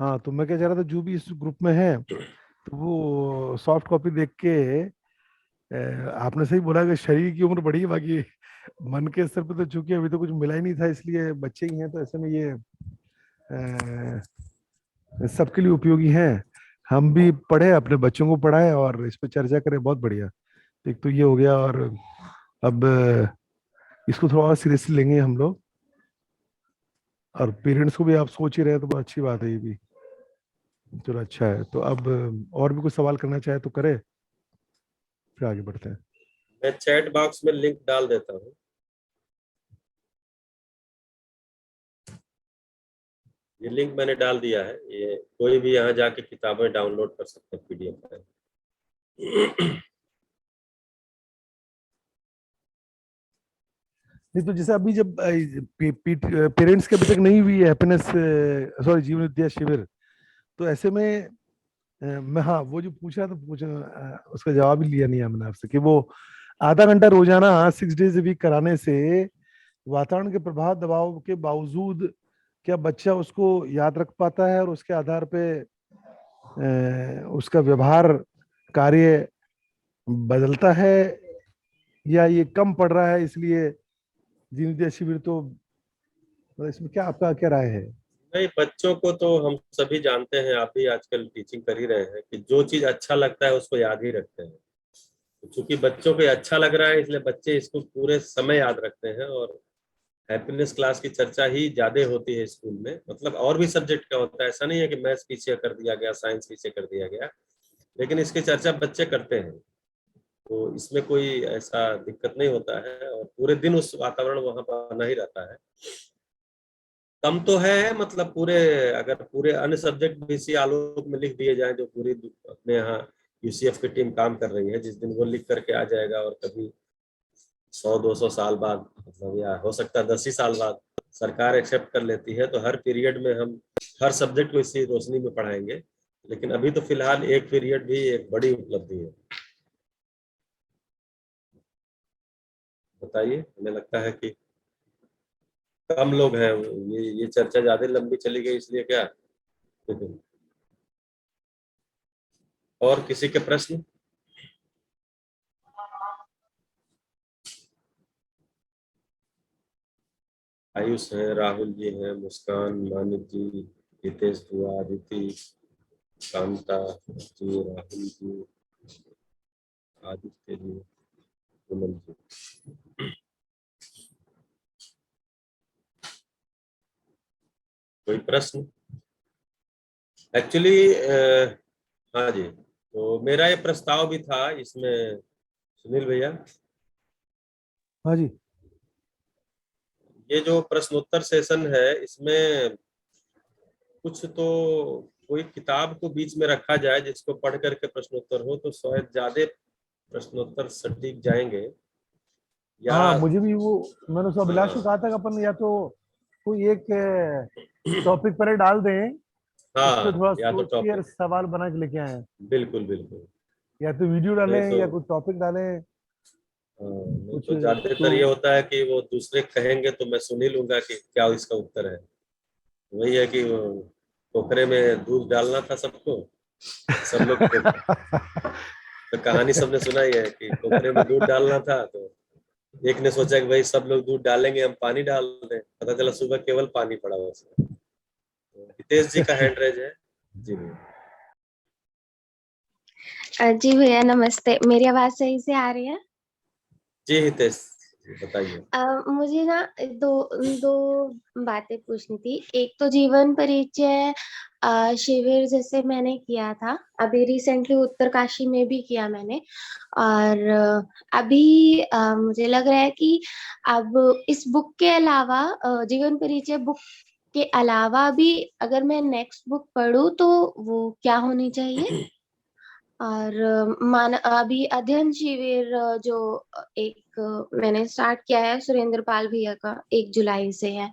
हाँ तो मैं क्या चाह रहा था जो भी इस ग्रुप में है तो वो सॉफ्ट कॉपी देख के आपने सही बोला कि शरीर की उम्र बढ़ी है बाकी मन के स्तर पे तो चूंकि अभी तो कुछ मिला ही नहीं था इसलिए बच्चे ही हैं तो ऐसे में ये सबके लिए उपयोगी हैं। हम भी पढ़े अपने बच्चों को पढ़ाए और इस पर चर्चा करें बहुत बढ़िया। एक तो ये हो गया और अब इसको थोड़ा और सीरियसली लेंगे हम लोग और पेरेंट्स को भी आप सोच ही रहे हैं तो बहुत अच्छी बात है ये भी। चलो अच्छा है। तो अब और भी कुछ सवाल करना चाहे तो करे, फिर आगे बढ़ते हैं। मैं चैट बॉक्स में लिंक डाल देता हूँ। ये लिंक मैंने डाल दिया है, ये कोई भी यहाँ जाके किताबें डाउनलोड कर सकते हैं पीडीएफ फाइल। नहीं तो जैसे अभी जब पेरेंट्स के अभी तक नहीं हुई है हैप्पीनेस, सॉरी, जीवन विद्या शिविर, तो ऐसे में मैं, हाँ वो जो पूछा तो पूछा, उसका जवाब ही लिया नहीं है मैंने आपसे कि वो आधा घंटा रोजाना 6 डेज वीक कराने से वातावरण के प्रभाव दबाव के बावजूद क्या बच्चा उसको याद रख पाता है और उसके आधार पे उसका व्यवहार कार्य बदलता है, या ये कम पड़ रहा है इसलिए जीवन विद्या शिविर तो, मतलब इसमें क्या आपका क्या राय है? नहीं, बच्चों को तो हम सभी जानते हैं, आप भी आजकल टीचिंग कर ही रहे हैं कि जो चीज अच्छा लगता है उसको याद ही रखते हैं। तो चूंकि बच्चों को अच्छा लग रहा है इसलिए बच्चे इसको पूरे समय याद रखते हैं। और हैप्पीनेस क्लास की चर्चा ही ज्यादा होती है स्कूल में, मतलब और भी सब्जेक्ट का होता है, ऐसा नहीं है कि मैथ्स पीछे कर दिया गया, साइंस पीछे कर दिया गया, लेकिन इसकी चर्चा बच्चे करते हैं। तो इसमें कोई ऐसा दिक्कत नहीं होता है और पूरे दिन उस वातावरण वहां बना ही रहता है। कम तो है, मतलब पूरे, अगर पूरे अन्य सब्जेक्ट भी इसी आलोक में लिख दिए जाएं जो पूरी अपने यहाँ यूसीएफ की टीम काम कर रही है, जिस दिन वो लिख करके आ जाएगा और कभी 100-200 साल बाद, मतलब या हो सकता है 10 ही साल बाद सरकार एक्सेप्ट कर लेती है, तो हर पीरियड में हम हर सब्जेक्ट को इसी रोशनी में पढ़ाएंगे। लेकिन अभी तो फिलहाल एक पीरियड भी एक बड़ी उपलब्धि है। बताइए, हमें लगता है कि कम लोग हैं, ये चर्चा ज्यादा लंबी चली गई इसलिए क्या? और किसी के प्रश्न? आयुष है, राहुल जी हैं, मुस्कान, मानिक जी, हितेश दुआ, अदिति, कांता जी, राहुल जी, आदित्य जी, सुमन जी। कोई प्रश्न? एक्चुअली हाँ जी, तो मेरा ये प्रस्ताव भी था इसमें, सुनील भैया, हाँ जी। ये जो प्रश्नोत्तर सेशन है इसमें कुछ तो कोई किताब को बीच में रखा जाए जिसको पढ़ करके प्रश्नोत्तर हो, तो शायद ज्यादा प्रश्नोत्तर सटीक जाएंगे। या हाँ मुझे भी वो, मैंने उसको अभिलाष को हाँ, कहा था कि अपन या तो कोई एक टॉपिक पर ही डाल दें, उस पर हाँ थोड़ा या तो सोच के और टॉपिक, सवाल बना के लेके आए, बिल्कुल बिल्कुल। या तो वीडियो डालें नहीं तो या कुछ टॉपिक डालें नहीं कुछ तो तो। ज्यादातर ये होता है कि वो दूसरे कहेंगे तो मैं सुन ही लूंगा कि क्या इसका उत्तर है। वही है कि वो पोखरे में दूध डालना था सबको, सब लोग तो कहानी सबने सुना ही है कि पोखरे में दूध डालना था, तो एक ने सोचा कि भाई सब लोग दूध डालेंगे, हम पानी डाल दें, पता चला सुबह केवल पानी पड़ा हुआ उसमें। तो हितेश जी का हैंड रेज है। जी भैया। जी भैया नमस्ते, मेरी आवाज सही से आ रही है? जी हितेश जी, बताइए। मुझे ना दो दो बातें पूछनी थी। एक तो जीवन परिचय शिविर जैसे मैंने किया था, अभी रिसेंटली उत्तरकाशी में भी किया मैंने। और अभी मुझे लग रहा है कि अब इस बुक के अलावा, जीवन परिचय बुक के अलावा भी अगर मैं नेक्स्ट बुक पढूं तो वो क्या होनी चाहिए? और अभी अध्ययन शिविर जो एक मैंने स्टार्ट किया है सुरेंद्र पाल भैया का, 1 जुलाई से है,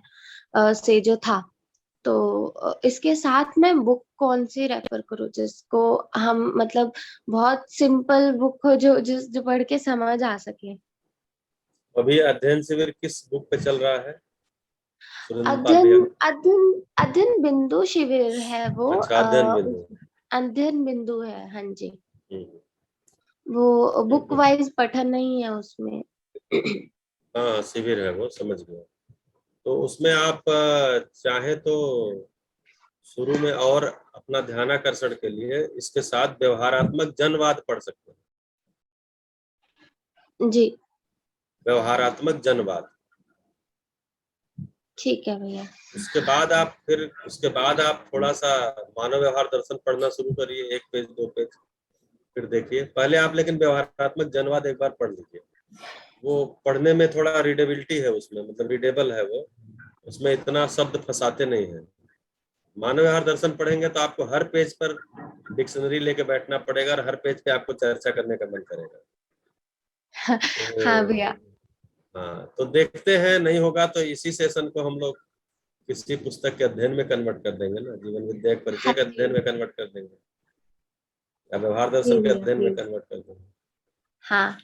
से जो था, तो इसके साथ मैं बुक कौन सी रेफर करूँ जिसको हम मतलब बहुत सिंपल बुक हो, जो पढ़ के समझ आ सके? अभी अध्ययन शिविर किस बुक पे चल रहा है सुरेंद्र पाल अध्ययन भैया का? अध्ययन अध्ययन बिंदु शिविर है वो, अच्छा, अध्ययन बिंदु। अध्ययन बिंदु है, हाँ जी। हम्म, वो ठीक बुक है। वाइज पठन नहीं है उसमें। हाँ शिविर है वो, समझ गया। तो उसमें आप चाहे तो शुरू में और अपना ध्यानाकर्षण के लिए इसके साथ व्यवहारात्मक जनवाद पढ़ सकते हैं। जी। व्यवहारात्मक जनवाद, ठीक है भैया। उसके बाद आप थोड़ा सा मानव व्यवहार दर्शन पढ़ना शुरू करिए, 1 पेज 2 पेज फिर देखिए। पहले आप लेकिन व्यवहारात्मक जनवाद एक बार पढ़ लीजिए। वो पढ़ने में थोड़ा रीडेबिलिटी है उसमें, मतलब रीडेबल है वो, उसमें इतना शब्द फंसाते नहीं है। मानव व्यवहार दर्शन पढ़ेंगे तो आपको हर पेज पर डिक्शनरी लेके बैठना पड़ेगा और हर पेज पे आपको चर्चा करने का मन करेगा। हाँ भैया। तो हाँ, तो देखते हैं, नहीं होगा तो इसी सेशन को हम लोग किसी पुस्तक के अध्ययन में कन्वर्ट कर देंगे ना, जीवन विद्या एक परिचय हाँ के जी। अध्ययन में कन्वर्ट कर देंगे या व्यवहार जी दर्शन के भैया अध्ययन में प्लीज। कन्वर्ट कर देंगे। हाँ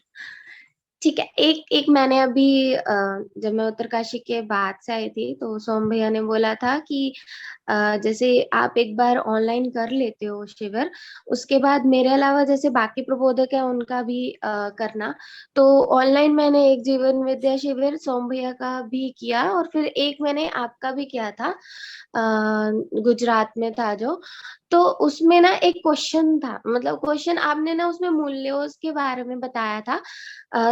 ठीक है। एक एक मैंने अभी जब मैं उत्तरकाशी के बाद से आई थी तो सोम भैया ने बोला था कि जैसे आप एक बार ऑनलाइन कर लेते हो शिविर, उसके बाद मेरे अलावा जैसे बाकी प्रबोधक है उनका भी करना। तो ऑनलाइन मैंने एक जीवन विद्या शिविर सोम भैया का भी किया और फिर एक मैंने आपका भी किया था, गुजरात में था जो। तो उसमें ना एक क्वेश्चन था, मतलब क्वेश्चन आपने ना उसमें मूल्यों के बारे में बताया था,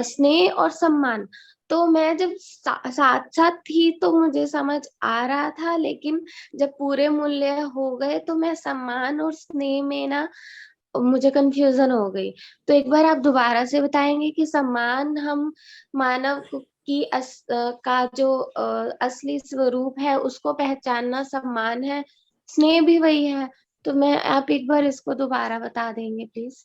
स्नेह और सम्मान। तो मैं जब साथ साथ थी तो मुझे समझ आ रहा था, लेकिन जब पूरे मूल्य हो गए तो मैं सम्मान और स्नेह में ना मुझे कंफ्यूजन हो गई। तो एक बार आप दोबारा से बताएंगे कि सम्मान हम मानव की का जो असली स्वरूप है उसको पहचानना सम्मान है, स्नेह भी वही है। तो मैं आप एक बार इसको दोबारा बता देंगे प्लीज।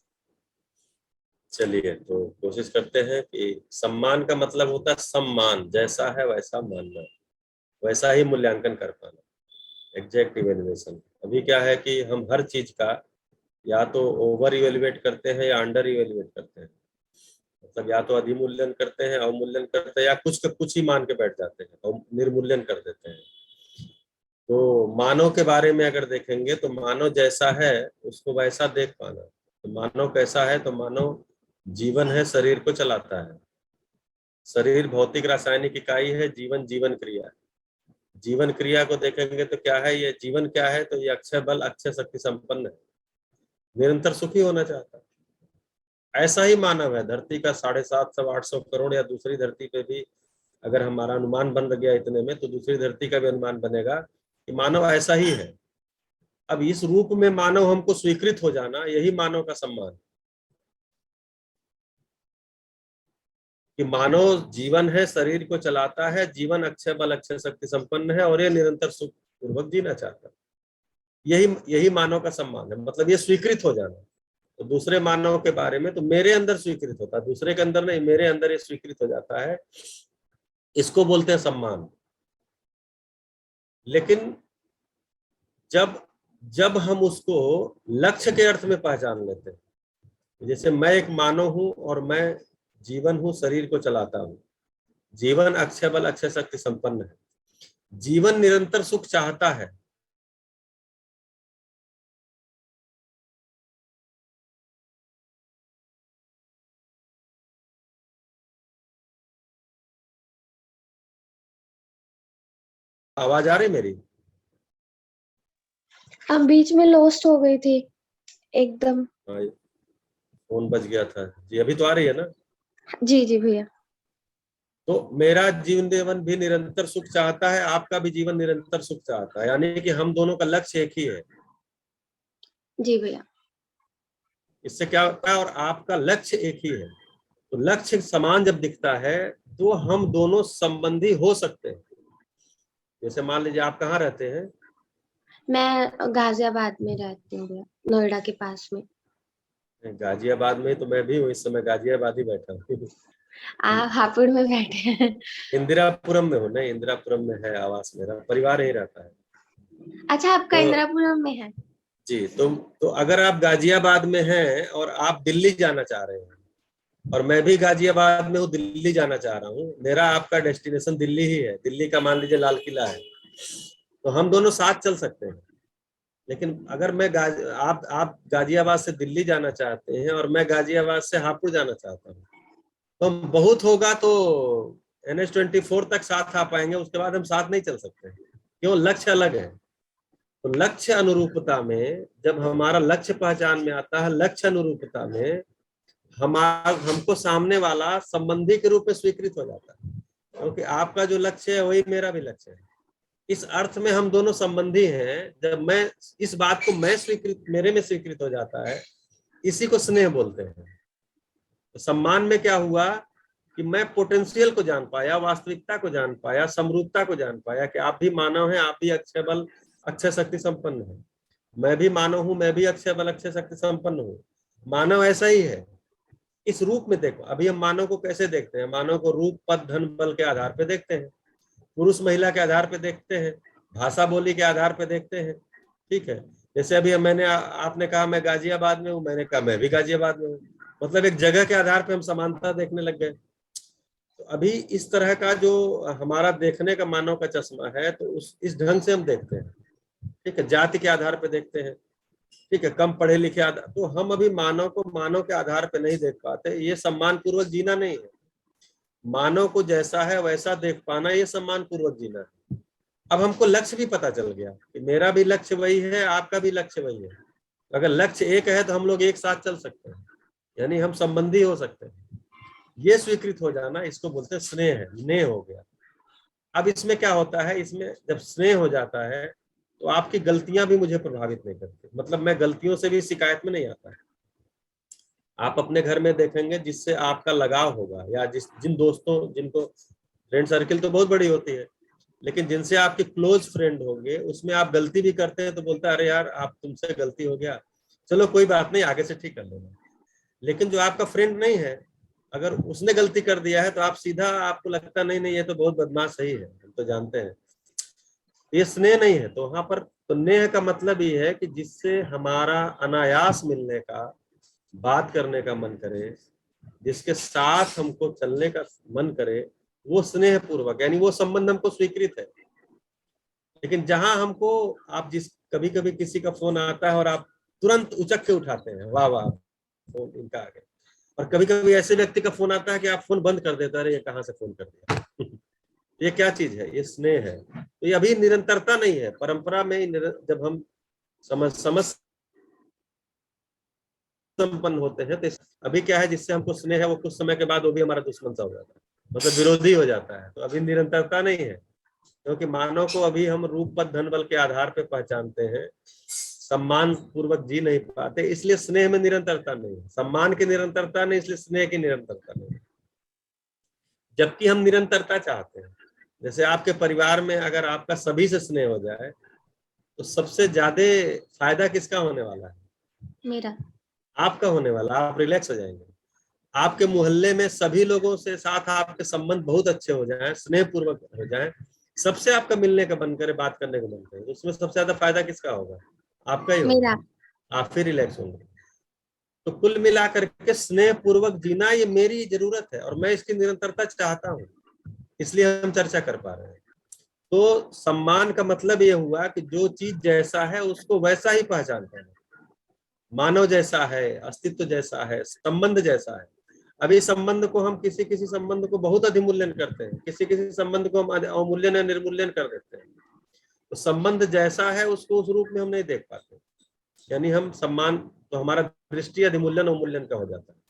चलिए, तो कोशिश करते हैं कि सम्मान का मतलब होता है सम्मान, जैसा है वैसा मानना, वैसा ही मूल्यांकन कर पाना, एग्जैक्ट इवेल्युएशन। अभी क्या है कि हम हर चीज का या तो ओवर इवेल्युएट करते हैं या अंडर इवेल्युएट करते हैं, मतलब या तो अधिमूल्यन करते हैं, अवमूल्यन करते हैं, या कुछ का कुछ ही मान के बैठ जाते हैं और निर्मूल्यन कर देते हैं। तो मानव के बारे में अगर देखेंगे तो मानव जैसा है उसको वैसा देख पाना। तो मानव कैसा है, तो मानव जीवन है, शरीर को चलाता है। शरीर भौतिक रासायनिक इकाई है, जीवन जीवन क्रिया है। जीवन क्रिया को देखेंगे तो क्या है, ये जीवन क्या है, तो ये अक्षय बल अक्षय शक्ति संपन्न है, निरंतर सुखी होना चाहता है। ऐसा ही मानव है, धरती का 750-800 करोड़ या दूसरी धरती पे भी अगर हमारा अनुमान बन गया इतने में, तो दूसरी धरती का भी अनुमान बनेगा कि मानव ऐसा ही है। अब इस रूप में मानव हमको स्वीकृत हो जाना, यही मानव का सम्मान, कि मानव जीवन है, शरीर को चलाता है, जीवन अक्षय बल अक्षय शक्ति संपन्न है और ये निरंतर सुख पूर्वक जीना चाहता है। यही यही मानव का सम्मान है, मतलब ये स्वीकृत हो जाना। तो दूसरे मानव के बारे में तो मेरे अंदर स्वीकृत होता है, दूसरे के अंदर नहीं, मेरे अंदर ये स्वीकृत हो जाता है, इसको बोलते हैं सम्मान। लेकिन जब जब हम उसको लक्ष्य के अर्थ में पहचान लेते हैं, जैसे मैं एक मानव हूं और मैं जीवन हूं, शरीर को चलाता हूं, जीवन अक्षय बल अक्षय शक्ति संपन्न है, जीवन निरंतर सुख चाहता है। आवाज आ रही मेरी? अब बीच में लॉस्ट हो गई थी एकदम। हाँ, फोन बज गया था जी, अभी तो आ रही है ना? जी जी भैया। तो मेरा जीवन भी निरंतर सुख चाहता है, आपका भी जीवन निरंतर सुख चाहता है, यानी कि हम दोनों का लक्ष्य एक ही है। जी भैया। इससे क्या होता है, और आपका लक्ष्य एक ही है, तो लक्ष्य समान जब दिखता है तो हम दोनों संबंधी हो सकते हैं। जैसे मान लीजिए आप कहाँ रहते हैं? मैं गाजियाबाद में रहती हूँ भैया, नोएडा के पास में। गाजियाबाद में, तो मैं भी हूँ इस समय गाजियाबाद ही बैठा हूँ। आप हापुड़ में बैठे हैं। इंदिरापुरम में हूँ, नहीं इंदिरापुरम में है आवास, मेरा परिवार यही रहता है। अच्छा आपका तो इंदिरापुरम में है। जी, तो अगर आप गाजियाबाद में हैं और आप दिल्ली जाना चाह रहे हैं, और मैं भी गाजियाबाद में हूँ, दिल्ली जाना चाह रहा हूँ, मेरा आपका डेस्टिनेशन दिल्ली ही है, दिल्ली का मान लीजिए लाल किला है, तो हम दोनों साथ चल सकते हैं। लेकिन अगर मैं आप गाजियाबाद से दिल्ली जाना चाहते हैं और मैं गाजियाबाद से हापुड़ जाना चाहता हूँ, तो हम बहुत होगा तो NH-24 तक साथ आ पाएंगे, उसके बाद हम साथ नहीं चल सकते, क्यों? लक्ष्य अलग है। तो लक्ष्य अनुरूपता में जब हमारा लक्ष्य पहचान में आता है, लक्ष्य अनुरूपता में हमको सामने वाला संबंधी के रूप में स्वीकृत हो जाता है, क्योंकि आपका जो लक्ष्य है वही मेरा भी लक्ष्य है। इस अर्थ में हम दोनों संबंधी हैं। जब मैं इस बात को मैं स्वीकृत, मेरे में स्वीकृत हो जाता है, इसी को स्नेह बोलते हैं। तो सम्मान में क्या हुआ कि मैं पोटेंशियल को जान पाया, वास्तविकता को जान पाया, समरूपता को जान पाया कि आप भी मानव हैं, आप भी अक्षय बल अक्षय शक्ति संपन्न है, मैं भी मानव हूं, मैं भी अक्षय बल अक्षय शक्ति संपन्न हूं। मानव ऐसा ही है। इस रूप में देखो, अभी हम मानव को कैसे देखते हैं? मानव को रूप, पद, धन, बल के आधार पर देखते हैं, पुरुष महिला के आधार पर देखते हैं, भाषा बोली के आधार पर देखते हैं। ठीक है, जैसे अभी मैंने आपने कहा मैं गाजियाबाद में हूँ, मैंने कहा मैं भी गाजियाबाद में हूँ, मतलब एक जगह के आधार पर हम समानता देखने लग गए। तो अभी इस तरह का जो हमारा देखने का मानव का चश्मा है, तो इस ढंग से हम देखते हैं। ठीक है, जाति के आधार पर देखते हैं, ठीक है, कम पढ़े लिखे आधार, तो हम अभी मानव को मानव के आधार पर नहीं देख पाते। ये सम्मान पूर्वक जीना नहीं है। मानव को जैसा है वैसा देख पाना, ये सम्मान पूर्वक जीना है। अब हमको लक्ष्य भी पता चल गया कि मेरा भी लक्ष्य वही है, आपका भी लक्ष्य वही है। अगर लक्ष्य एक है तो हम लोग एक साथ चल सकते हैं, यानी हम संबंधी हो सकते हैं। ये स्वीकृत हो जाना, इसको बोलते हैं स्नेह है, स्नेह हो गया। अब इसमें क्या होता है, इसमें जब स्नेह हो जाता है तो आपकी गलतियां भी मुझे प्रभावित नहीं करती, मतलब मैं गलतियों से भी शिकायत में नहीं आता है। आप अपने घर में देखेंगे जिससे आपका लगाव होगा, या जिन दोस्तों, जिनको फ्रेंड सर्किल तो बहुत बड़ी होती है, लेकिन जिनसे आपके क्लोज फ्रेंड होंगे, उसमें आप गलती भी करते हैं तो बोलता है अरे यार आप तुमसे गलती हो गया, चलो कोई बात नहीं, आगे से ठीक कर लेना। लेकिन जो आपका फ्रेंड नहीं है, अगर उसने गलती कर दिया है तो आप सीधा, आपको लगता नहीं नहीं ये तो बहुत बदमाश सही है, हम तो जानते हैं। ये स्नेह नहीं है। तो वहां पर तो नेह का मतलब ये है कि जिससे हमारा अनायास मिलने का, बात करने का मन करे, जिसके साथ हमको चलने का मन करे, वो स्नेह पूर्वक, यानी वो संबंध हमको स्वीकृत है। लेकिन जहां हमको, आप जिस, कभी कभी किसी का फोन आता है और आप तुरंत उचक के उठाते हैं, वाह वाह फोन इनका आ गया, और कभी कभी ऐसे व्यक्ति का फोन आता है कि आप फोन बंद कर देते हैं, अरे ये कहाँ से फोन कर दिया। ये क्या चीज है? ये स्नेह है। तो ये अभी निरंतरता नहीं है। परंपरा में जब हम समझ संपन्न होते हैं, तो अभी क्या है, जिससे हमको स्नेह है वो कुछ समय के बाद वो भी हमारा दुश्मन सा हो जाता है, मतलब विरोधी हो जाता है। तो अभी निरंतरता नहीं है, क्योंकि मानव को अभी हम रूप, पद, धन, बल के आधार पर पहचानते हैं, सम्मान पूर्वक जी नहीं पाते, इसलिए स्नेह में निरंतरता नहीं है। सम्मान की निरंतरता नहीं, इसलिए स्नेह की निरंतरता नहीं। जबकि हम निरंतरता चाहते हैं। जैसे आपके परिवार में अगर आपका सभी से स्नेह हो जाए, तो सबसे ज्यादा फायदा किसका होने वाला है? मेरा। आपका होने वाला। आप रिलैक्स हो जाएंगे। आपके मोहल्ले में सभी लोगों से साथ आपके संबंध बहुत अच्छे हो जाएं, स्नेह पूर्वक हो जाएं, सबसे आपका मिलने का मन करे, बात करने का मन करे, उसमें सबसे ज्यादा फायदा किसका होगा? आपका ही मेरा। होगा। आप फिर रिलैक्स होंगे। तो कुल मिलाकर के स्नेह पूर्वक जीना ये मेरी जरूरत है, और मैं इसकी निरंतरता चाहता हूँ, इसलिए हम चर्चा कर पा रहे हैं। तो सम्मान का मतलब ये हुआ कि जो चीज जैसा है उसको वैसा ही पहचान पाना। मानव जैसा है, अस्तित्व जैसा है, संबंध जैसा है। अभी संबंध को हम किसी किसी संबंध को बहुत अधिमूल्यन करते हैं, किसी किसी संबंध को हम अवमूल्यन या निर्मूल्यन कर देते हैं। तो संबंध जैसा है उसको उस रूप में हम नहीं देख पाते, यानी हम सम्मान, तो हमारा दृष्टि अधिमूल्यन अवमूल्यन का हो जाता है।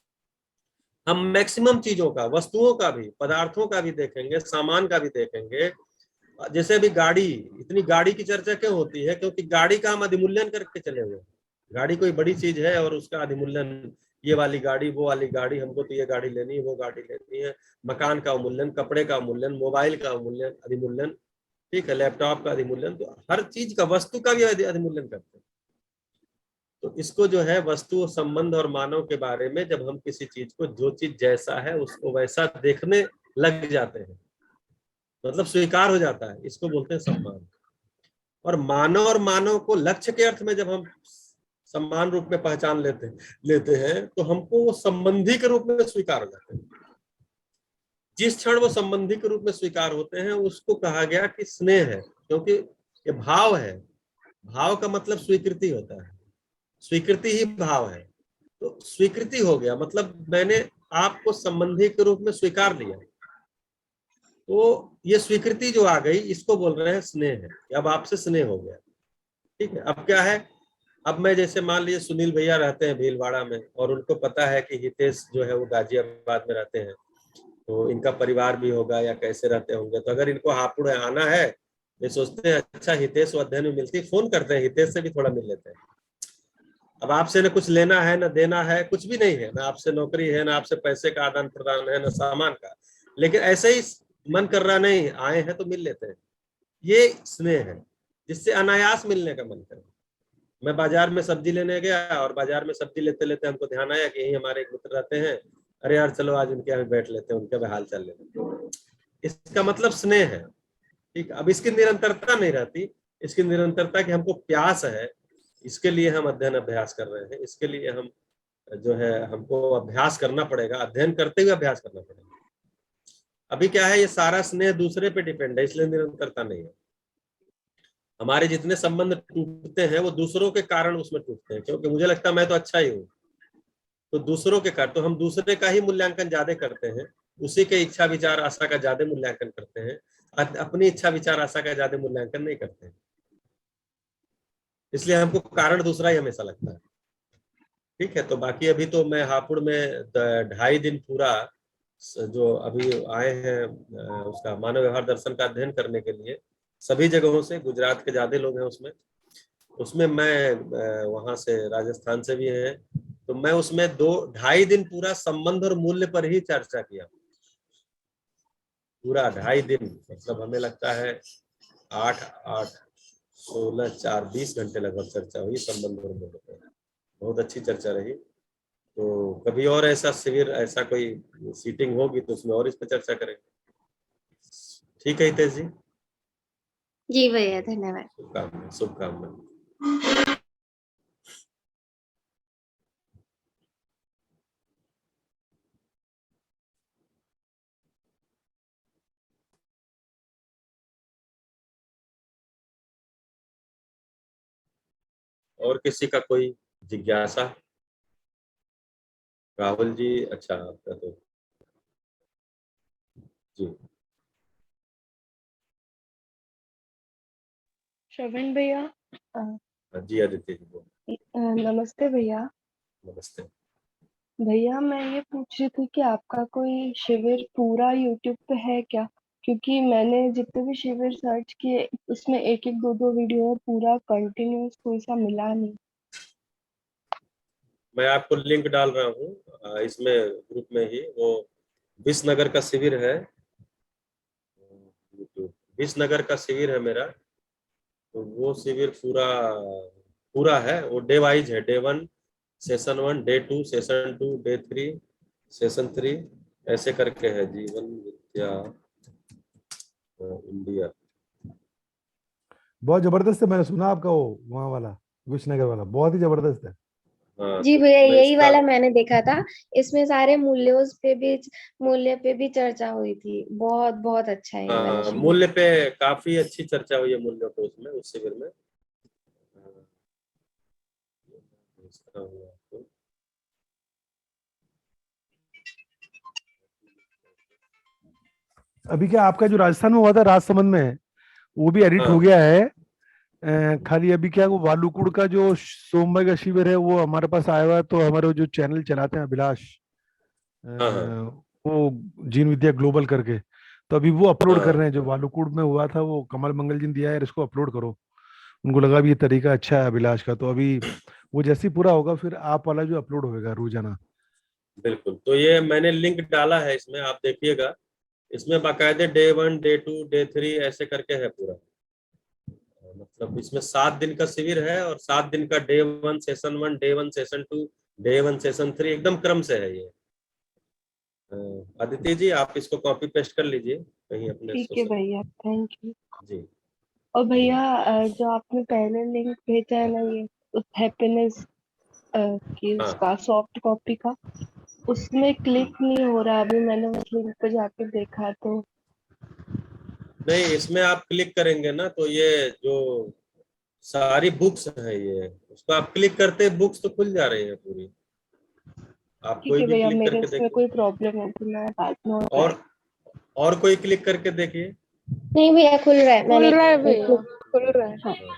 हम मैक्सिमम चीजों का, वस्तुओं का भी, पदार्थों का भी देखेंगे, सामान का भी देखेंगे। जैसे अभी गाड़ी, इतनी गाड़ी की चर्चा क्यों होती है? क्योंकि गाड़ी का हम अधिमूल्यन करके चले हुए। गाड़ी कोई बड़ी चीज है और उसका अधिमूल्यन, ये वाली गाड़ी, वो वाली गाड़ी, हमको तो ये गाड़ी लेनी है, वो गाड़ी लेनी है। मकान का अवमूल्यन, कपड़े का अवमूल्यन, मोबाइल का अवमूल्यन, अधिमूल्यन, ठीक है, लैपटॉप का अधिमूल्यन, तो हर चीज का, वस्तु का भी अधिमूल्यन करते हैं। तो इसको जो है वस्तु, संबंध और मानव के बारे में जब हम किसी चीज को, जो चीज जैसा है उसको वैसा देखने लग जाते हैं, मतलब स्वीकार हो जाता है, इसको बोलते हैं सम्मान। और मानव को लक्ष्य के अर्थ में जब हम सम्मान रूप में पहचान लेते हैं तो हमको वो संबंधी के रूप में स्वीकार हो जाते हैं। जिस क्षण वो संबंधी के रूप में स्वीकार होते हैं उसको कहा गया कि स्नेह है, क्योंकि ये भाव है। भाव का मतलब स्वीकृति होता है, स्वीकृति ही भाव है। तो स्वीकृति हो गया, मतलब मैंने आपको संबंधी के रूप में स्वीकार लिया, तो ये स्वीकृति जो आ गई, इसको बोल रहे हैं स्नेह है। अब आपसे स्नेह हो गया, ठीक है। अब क्या है, अब मैं जैसे मान लीजिए सुनील भैया रहते हैं भीलवाड़ा में, और उनको पता है कि हितेश जो है वो गाजियाबाद में रहते हैं, तो इनका परिवार भी होगा या कैसे रहते होंगे, तो अगर इनको हापुड़ आना है ये सोचते हैं अच्छा हितेश अध्ययन में मिलती, फोन करते हैं हितेश से भी थोड़ा मिल लेते हैं। अब आपसे न कुछ लेना है न देना है, कुछ भी नहीं है, ना आपसे नौकरी है, ना आपसे पैसे का आदान प्रदान है, ना सामान का, लेकिन ऐसे ही मन कर रहा, नहीं आए हैं तो मिल लेते हैं। ये स्नेह है जिससे अनायास मिलने का मन करे। मैं बाजार में सब्जी लेने गया और बाजार में सब्जी लेते लेते हमको ध्यान आया कि यही हमारे एक मित्र रहते हैं, अरे यार चलो आज उनके यहाँ बैठ लेते हैं, उनके भी हाल चाल लेते हैं। इसका मतलब स्नेह है। ठीक, अब इसकी निरंतरता नहीं रहती, इसकी निरंतरता कि हमको प्यास है, इसके लिए हम अध्ययन अभ्यास कर रहे हैं, इसके लिए हम जो है हमको अभ्यास करना पड़ेगा, अध्ययन करते हुए अभ्यास करना पड़ेगा। अभी क्या है, ये सारा स्नेह दूसरे पे डिपेंड है, इसलिए निरंतरता नहीं है। हमारे जितने संबंध टूटते हैं वो दूसरों के कारण उसमें टूटते हैं, क्योंकि मुझे लगता है मैं तो अच्छा ही हूँ, तो दूसरों के कारण, तो हम दूसरे का ही मूल्यांकन ज्यादा करते हैं, उसी के इच्छा विचार आशा का ज्यादा मूल्यांकन करते हैं, अपनी इच्छा विचार आशा का ज्यादा मूल्यांकन नहीं करते हैं। इसलिए हमको कारण दूसरा ही हमेशा लगता है। ठीक है, तो बाकी अभी तो मैं हापुड़ में 2.5 दिन पूरा जो अभी आए हैं उसका मानव व्यवहार दर्शन का अध्ययन करने के लिए, सभी जगहों से, गुजरात के ज्यादा लोग हैं उसमें, उसमें मैं वहां से राजस्थान से भी है, तो मैं उसमें 2-2.5 दिन पूरा संबंध और मूल्य पर ही चर्चा किया। पूरा 2.5 दिन, मतलब हमें लगता है 8-8-16-4-20 घंटे लगभग चर्चा हुई संबंध और मूल्य पर। बहुत अच्छी चर्चा रही। तो कभी और ऐसा शिविर, ऐसा कोई सीटिंग होगी तो उसमें और इस पर चर्चा करेंगे। ठीक है हितेश जी। जी भैया, धन्यवाद। शुभकामनाएं, शुभकामनाएं। और किसी का कोई जिज्ञासा? राहुल जी, अच्छा आपका तो जी। श्रवण भैया, जी आदित्य जी बोलो। नमस्ते भैया। नमस्ते। भैया मैं ये पूछ रही थी कि आपका कोई शिविर पूरा यूट्यूब पे है क्या? क्योंकि मैंने जितने भी शिविर सर्च किए उसमें एक एक दो दो वीडियो है, पूरा कंटिन्यूस कोई सा मिला नहीं। मैं आपको लिंक डाल रहा हूँ इसमें ग्रुप में ही, वो विसनगर का शिविर है, विसनगर का शिविर है मेरा, तो वो शिविर पूरा पूरा है, वो डे वाइज है, day 1 session 1, day 2 session 2, day 3 session 3, ऐसे करके है। जीवन विद्या इंडिया। बहुत जबरदस्त है, मैंने सुना आपका वो वहाँ वाला विश्वनगर वाला बहुत ही जबरदस्त है। हाँ, जी तो भैया, मैं यही इसका, वाला मैंने देखा था। इसमें सारे मूल्य पे भी चर्चा हुई थी। बहुत बहुत अच्छा है ये वाला हाँ, शिविर। मूल्य पे काफी अच्छी चर्चा हुई है, मूल्यों पे उसमें, उस शिविर में। हाँ, इसका हुआ आपको। अभी क्या आपका जो राजस्थान में हुआ था राजसमंद में, वो भी एडिट हो हाँ गया है। खाली अभी क्या वो वालुकुड़ का जो सोमवार का शिविर है वो हमारे पास आया हुआ है, तो हमारे वो जो चैनल चलाते हैं अभिलाष, हाँ हाँ वो जीन विद्या ग्लोबल करके, तो अभी वो अपलोड कर हाँ। रहे हैं। जो वालुकुड़ में हुआ था वो कमल मंगल जी ने दिया है, इसको अपलोड करो। उनको लगा भी ये तरीका अच्छा है अभिलाष का, तो अभी वो जैसे ही पूरा होगा फिर आप वाला जो अपलोड होएगा रोजाना। बिल्कुल, तो ये मैंने लिंक डाला है इसमें, आप देखिएगा। इसमें बाकायदे डे 1 डे 2 डे 3 ऐसे करके है पूरा। मतलब इसमें 7 दिन का शिविर है, और 7 दिन का डे 1 सेशन 1, डे 1 सेशन 3 एकदम क्रम से है ये। अदिति जी आप इसको कॉपी पेस्ट कर लीजिए कहीं अपने ठीक है सोशल। भैया, थैंक यू। जी और जी। भैया, जो आपने पहले लिंक भेजा है ना, ये हैप्पीनेस की, हाँ, उसका सॉफ्ट कॉपी का, उसमें क्लिक नहीं हो रहा। अभी मैंने उस लिंक पे जाके देखा तो। नहीं इसमें आप क्लिक करेंगे ना तो ये जो सारी बुक्स है, ये उसको आप क्लिक करते बुक्स तो खुल जा रही है पूरी। आप ठीक कोई है भी भैया, क्लिक मेरे करके इसमें देखिए, कोई प्रॉब्लम है तो मैं बाद में और ट्राई। और कोई क्लिक करके देखिए। नहीं भैया, खुल रहा है। खुल मैंने रहा है भैया, click- खुल रहा है। हाँ हाँ,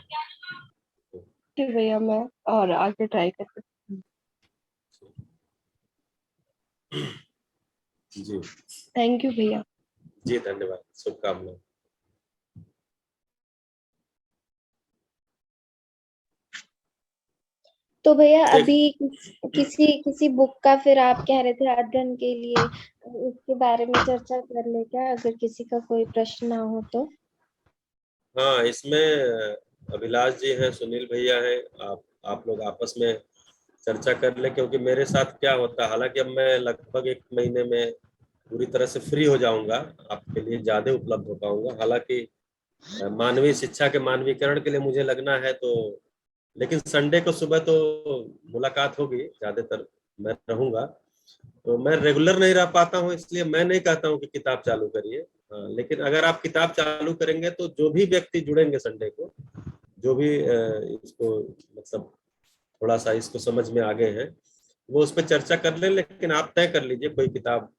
ठीक है भैया, मैं और आगे ट्राई करती हूँ। जी थैंक यू भैया। जी, धन्यवाद, शुभकामनाएं। तो भैया देख अभी किसी किसी बुक का फिर आप कह रहे थे अध्ययन के लिए, उसके बारे में चर्चा कर ले क्या, अगर किसी का कोई प्रश्न ना हो तो। हाँ, इसमें अभिलाष जी हैं, सुनील भैया हैं, आप लोग आपस में चर्चा कर ले, क्योंकि मेरे साथ क्या होता है, हालांकि अब मैं लगभग 1 महीने में पूरी तरह से फ्री हो जाऊंगा, आपके लिए ज्यादा उपलब्ध हो पाऊंगा। हालांकि मानवीय शिक्षा के मानवीकरण के लिए मुझे लगना है, तो लेकिन संडे को सुबह तो मुलाकात होगी, ज्यादातर मैं रहूंगा। तो मैं रेगुलर नहीं रह पाता हूँ, इसलिए मैं नहीं कहता हूँ कि किताब चालू करिए। हाँ, लेकिन अगर आप किताब चालू करेंगे तो जो भी व्यक्ति जुड़ेंगे संडे को, जो भी इसको मतलब थोड़ा सा इसको समझ में आगे हैं, वो उस पर चर्चा कर ले। लेकिन आप तय कर लीजिए कोई किताब,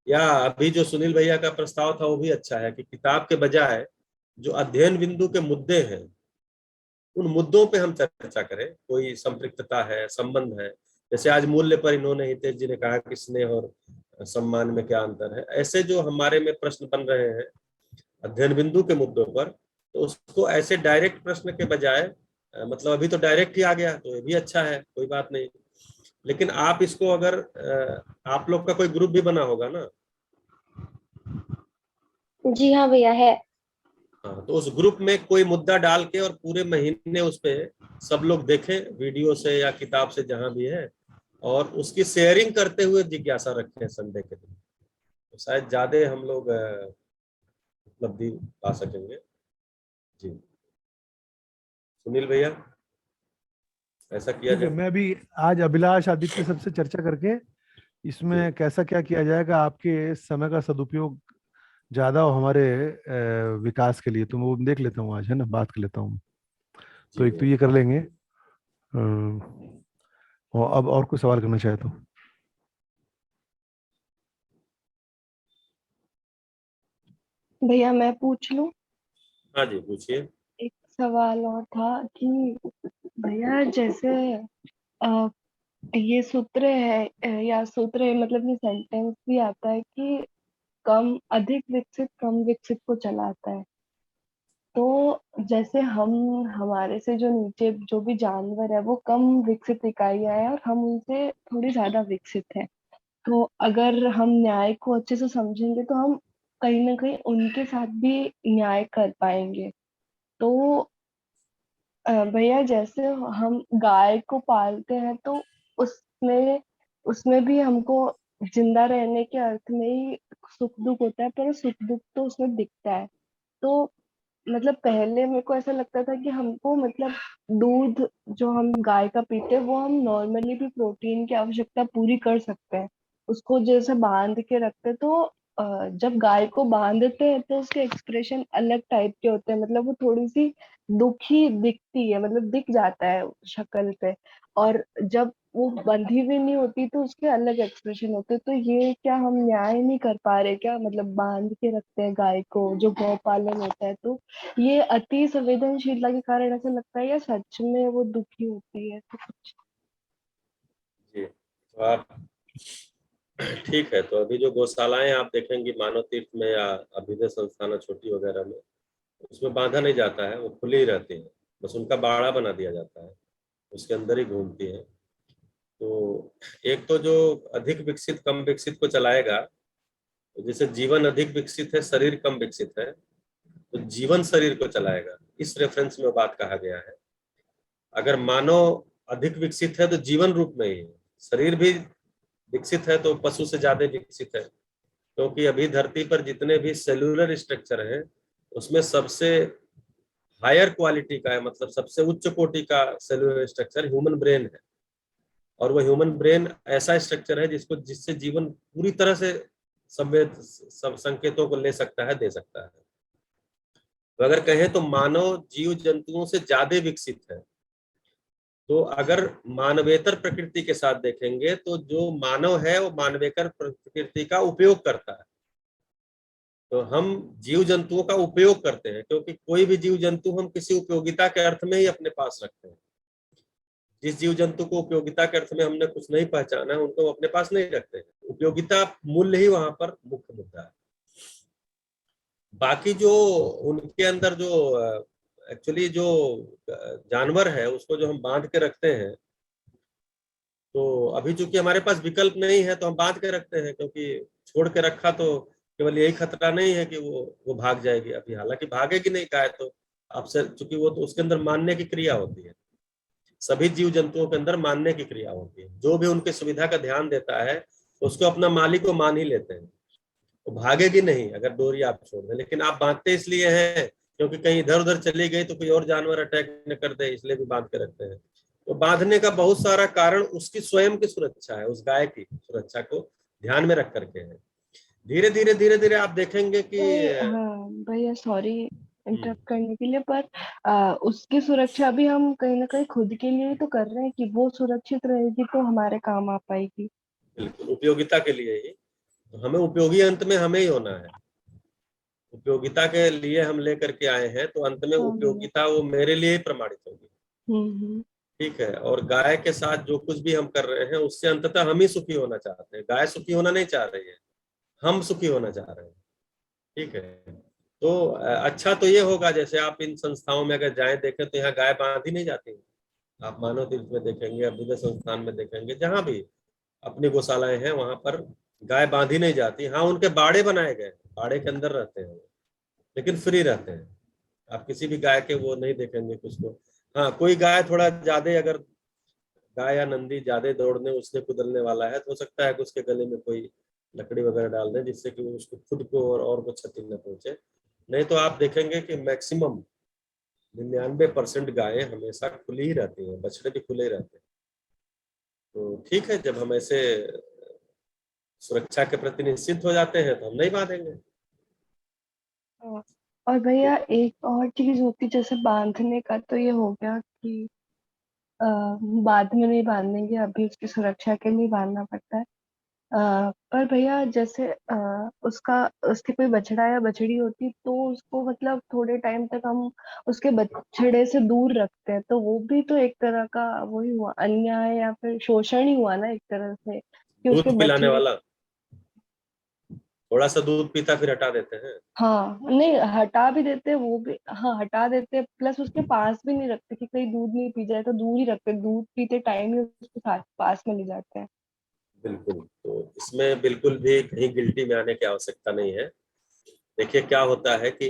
या अभी जो सुनील भैया का प्रस्ताव था वो भी अच्छा है कि किताब के बजाय जो अध्ययन बिंदु के मुद्दे हैं, उन मुद्दों पे हम चर्चा करें। कोई संपृक्तता है, संबंध है, जैसे आज मूल्य पर इन्होंने हितेश जी ने कहा कि स्नेह और सम्मान में क्या अंतर है, ऐसे जो हमारे में प्रश्न बन रहे हैं अध्ययन बिंदु के मुद्दों पर, तो उसको ऐसे डायरेक्ट प्रश्न के बजाय मतलब अभी तो डायरेक्ट ही आ गया, तो ये भी अच्छा है, कोई बात नहीं। लेकिन आप इसको अगर आप लोग का कोई ग्रुप भी बना होगा ना? जी हाँ भैया है। हाँ, तो उस ग्रुप में कोई मुद्दा डाल के और पूरे महीने उस पे सब लोग देखें, वीडियो से या किताब से जहां भी है, और उसकी शेयरिंग करते हुए जिज्ञासा रखें संडे के दिन, तो शायद ज्यादा हम लोग उपलब्धि पा सकेंगे। जी सुनील भैया, ऐसा किया ठीक है, जाए। मैं अभी आज अभिलाष आदित्य सबसे चर्चा करके जी इसमें कैसा क्या किया जाएगा आपके समय का सदुपयोग ज्यादा हो हमारे विकास के लिए, तो मैं वो देख लेता हूँ आज, है ना, बात कर लेता हूँ। तो जी एक तो भैया। ये कर लेंगे। और अब और कोई सवाल करना चाहे तो। भैया मैं पूछ लूं? हाँ जी, पूछिए। एक सवाल और था कि भैया जैसे अ, ये सूत्र है या सूत्र है, मतलब ये सेंटेंस भी आता है कि कम अधिक विकसित कम विकसित को चलाता है। तो जैसे हम, हमारे से जो नीचे जो भी जानवर है वो कम विकसित इकाइयां हैं और हम उनसे थोड़ी ज्यादा विकसित हैं। तो अगर हम न्याय को अच्छे से समझेंगे तो हम कहीं ना कहीं उनके साथ भी न्याय कर पाएंगे। तो भैया जैसे हम गाय को पालते हैं तो उसमें उसमें भी हमको जिंदा रहने के अर्थ में ही सुख दुख होता है, पर सुख दुख तो उसमें दिखता है। तो मतलब पहले मेरे को ऐसा लगता था कि हमको मतलब दूध जो हम गाय का पीते हैं वो हम नॉर्मली भी प्रोटीन की आवश्यकता पूरी कर सकते हैं। उसको जैसे बांध के रखते हैं, तो जब गाय को बांधते हैं तो उसके एक्सप्रेशन अलग टाइप के होते हैं, मतलब वो थोड़ी सी दुखी दिखती है, मतलब दिख जाता है शक्ल पे। और जब वो बंधी हुई नहीं होती तो उसके अलग एक्सप्रेशन होते हैं। तो ये क्या हम न्याय नहीं कर पा रहे क्या, मतलब बांध के रखते हैं गाय को जो गौ पालन होता है, तो ये अति संवेदनशीलता के कारण ऐसा लगता है या सच में वो दुखी होती है? तो कुछ। जी, तो आप ठीक है, तो अभी जो गौशालाएं आप देखेंगे मानव तीर्थ में या अभ्युदय संस्थान छोटी वगैरह में, उसमें बांधा नहीं जाता है, वो खुली ही रहती है, बस उनका बाड़ा बना दिया जाता है, उसके अंदर ही घूमती है। तो एक तो जो अधिक विकसित कम विकसित को चलाएगा, तो जैसे जीवन अधिक विकसित है, शरीर कम विकसित है, तो जीवन शरीर को चलाएगा, इस रेफरेंस में बात कहा गया है। अगर मानव अधिक विकसित है तो जीवन रूप में ही है, शरीर भी विकसित है तो पशु से ज्यादा विकसित है, क्योंकि अभी धरती पर जितने भी सेलुलर स्ट्रक्चर हैं उसमें सबसे हायर क्वालिटी का है, मतलब सबसे उच्च कोटि का सेलुलर स्ट्रक्चर ह्यूमन ब्रेन है। और वो ह्यूमन ब्रेन ऐसा स्ट्रक्चर है जिससे जीवन पूरी तरह से संवेद सब संकेतों को ले सकता है, दे सकता है। तो अगर कहें तो मानव जीव जंतुओं से ज्यादा विकसित है। तो अगर मानवेतर प्रकृति के साथ देखेंगे तो जो मानव है वो मानवेतर प्रकृति का उपयोग करता है। तो हम जीव जंतुओं का उपयोग करते हैं, क्योंकि कोई भी जीव जंतु हम किसी उपयोगिता के अर्थ में ही अपने पास रखते हैं। जिस जीव जंतु को उपयोगिता के अर्थ में हमने कुछ नहीं पहचाना है उनको अपने पास नहीं रखते हैं। उपयोगिता मूल्य ही वहां पर मुख्य मुद्दा है। बाकी जो उनके अंदर जो एक्चुअली जो जानवर है उसको जो हम बांध के रखते हैं, तो अभी चूंकि हमारे पास विकल्प नहीं है तो हम बांध के रखते हैं, क्योंकि छोड़ के रखा तो केवल यही खतरा नहीं है कि वो भाग जाएगी। अभी हालांकि भागेगी नहीं गाय तो आपसे, चूंकि वो तो उसके अंदर मानने की क्रिया होती है। सभी जीव जंतुओं के अंदर मानने की क्रिया होती है। जो भी उनकी सुविधा का ध्यान देता है उसको अपना मालिक को मान ही लेते हैं। वो भागेगी नहीं अगर डोरी आप छोड़ दें, लेकिन आप बांधते इसलिए हैं क्योंकि कहीं इधर उधर चली गई तो कोई और जानवर अटैक न कर दे, इसलिए भी बांध के रखते हैं। तो बांधने का बहुत सारा कारण उसकी स्वयं की सुरक्षा है, उस गाय की सुरक्षा को ध्यान में रख करके है। धीरे धीरे आप देखेंगे कि हाँ भैया, सॉरी इंटरप्ट करने के लिए, पर उसकी सुरक्षा भी हम कहीं ना कहीं खुद के लिए ही तो कर रहे हैं कि वो सुरक्षित रहेगी तो हमारे काम आ पाएगी। बिल्कुल उपयोगिता के लिए ही, तो हमें उपयोगी अंत में हमें ही होना है। उपयोगिता के लिए हम लेकर के आए हैं तो अंत में हाँ भैया। उपयोगिता वो मेरे लिए ही प्रमाणित होगी। हम्म। ठीक है, और गाय के साथ जो कुछ भी हम कर रहे हैं उससे अंततः हम ही सुखी होना चाहते हैं। गाय सुखी होना नहीं चाह रही है, हम सुखी होना चाह रहे हैं। ठीक है, तो अच्छा तो ये होगा, जैसे आप इन संस्थाओं में अगर जाएं देखें तो यहाँ गाय बांधी नहीं जाती। आप मानव तीर्थ में देखेंगे, अभ्युदय संस्थान में देखेंगे, जहां भी अपनी गौशालाएं हैं वहां पर गाय बांधी नहीं जाती। हाँ, उनके बाड़े बनाए गए, बाड़े के अंदर रहते हैं, लेकिन फ्री रहते हैं। आप किसी भी गाय के वो नहीं देखेंगे कुछ को। हाँ, कोई गाय थोड़ा ज्यादा, अगर गाय या नंदी ज्यादा दौड़ने उसने कुदलने वाला है तो हो सकता है कि उसके गले में कोई लकड़ी वगैरह डाल दें जिससे कि वो उसको खुद को और को क्षति न पहुंचे। नहीं तो आप देखेंगे कि मैक्सिमम 99% गायें हमेशा खुली ही रहती हैं, बछड़े भी खुले ही रहते हैं। तो ठीक है, जब हम ऐसे सुरक्षा के प्रति निश्चित हो जाते हैं तो हम नहीं बांधेंगे। हाँ। और भैया एक और चीज होती, जैसे बांधने का तो ये हो गया कि अ, बाद में नहीं बांधेंगे, अभी उसकी सुरक्षा के लिए बांधना पड़ता है। पर भैया जैसे उसका उसकी कोई बछड़ा या बछड़ी होती तो उसको मतलब थोड़े टाइम तक हम उसके बछड़े से दूर रखते हैं, तो वो भी तो एक तरह का वही हुआ, अन्याय या फिर शोषण ही हुआ ना एक तरह से, कि उसके दूध पिलाने बछड़े। वाला थोड़ा सा दूध पीता फिर हटा देते हैं। हाँ नहीं, हटा भी देते वो भी, हाँ हटा देते, प्लस उसके पास भी नहीं रखते कि कहीं दूध नहीं पी जाए, तो दूर ही रखते, दूध पीते टाइम ही उसके साथ पास में ले जाते हैं। बिल्कुल, तो इसमें बिल्कुल भी कहीं गिल्टी में आने की आवश्यकता नहीं है। देखिए क्या होता है कि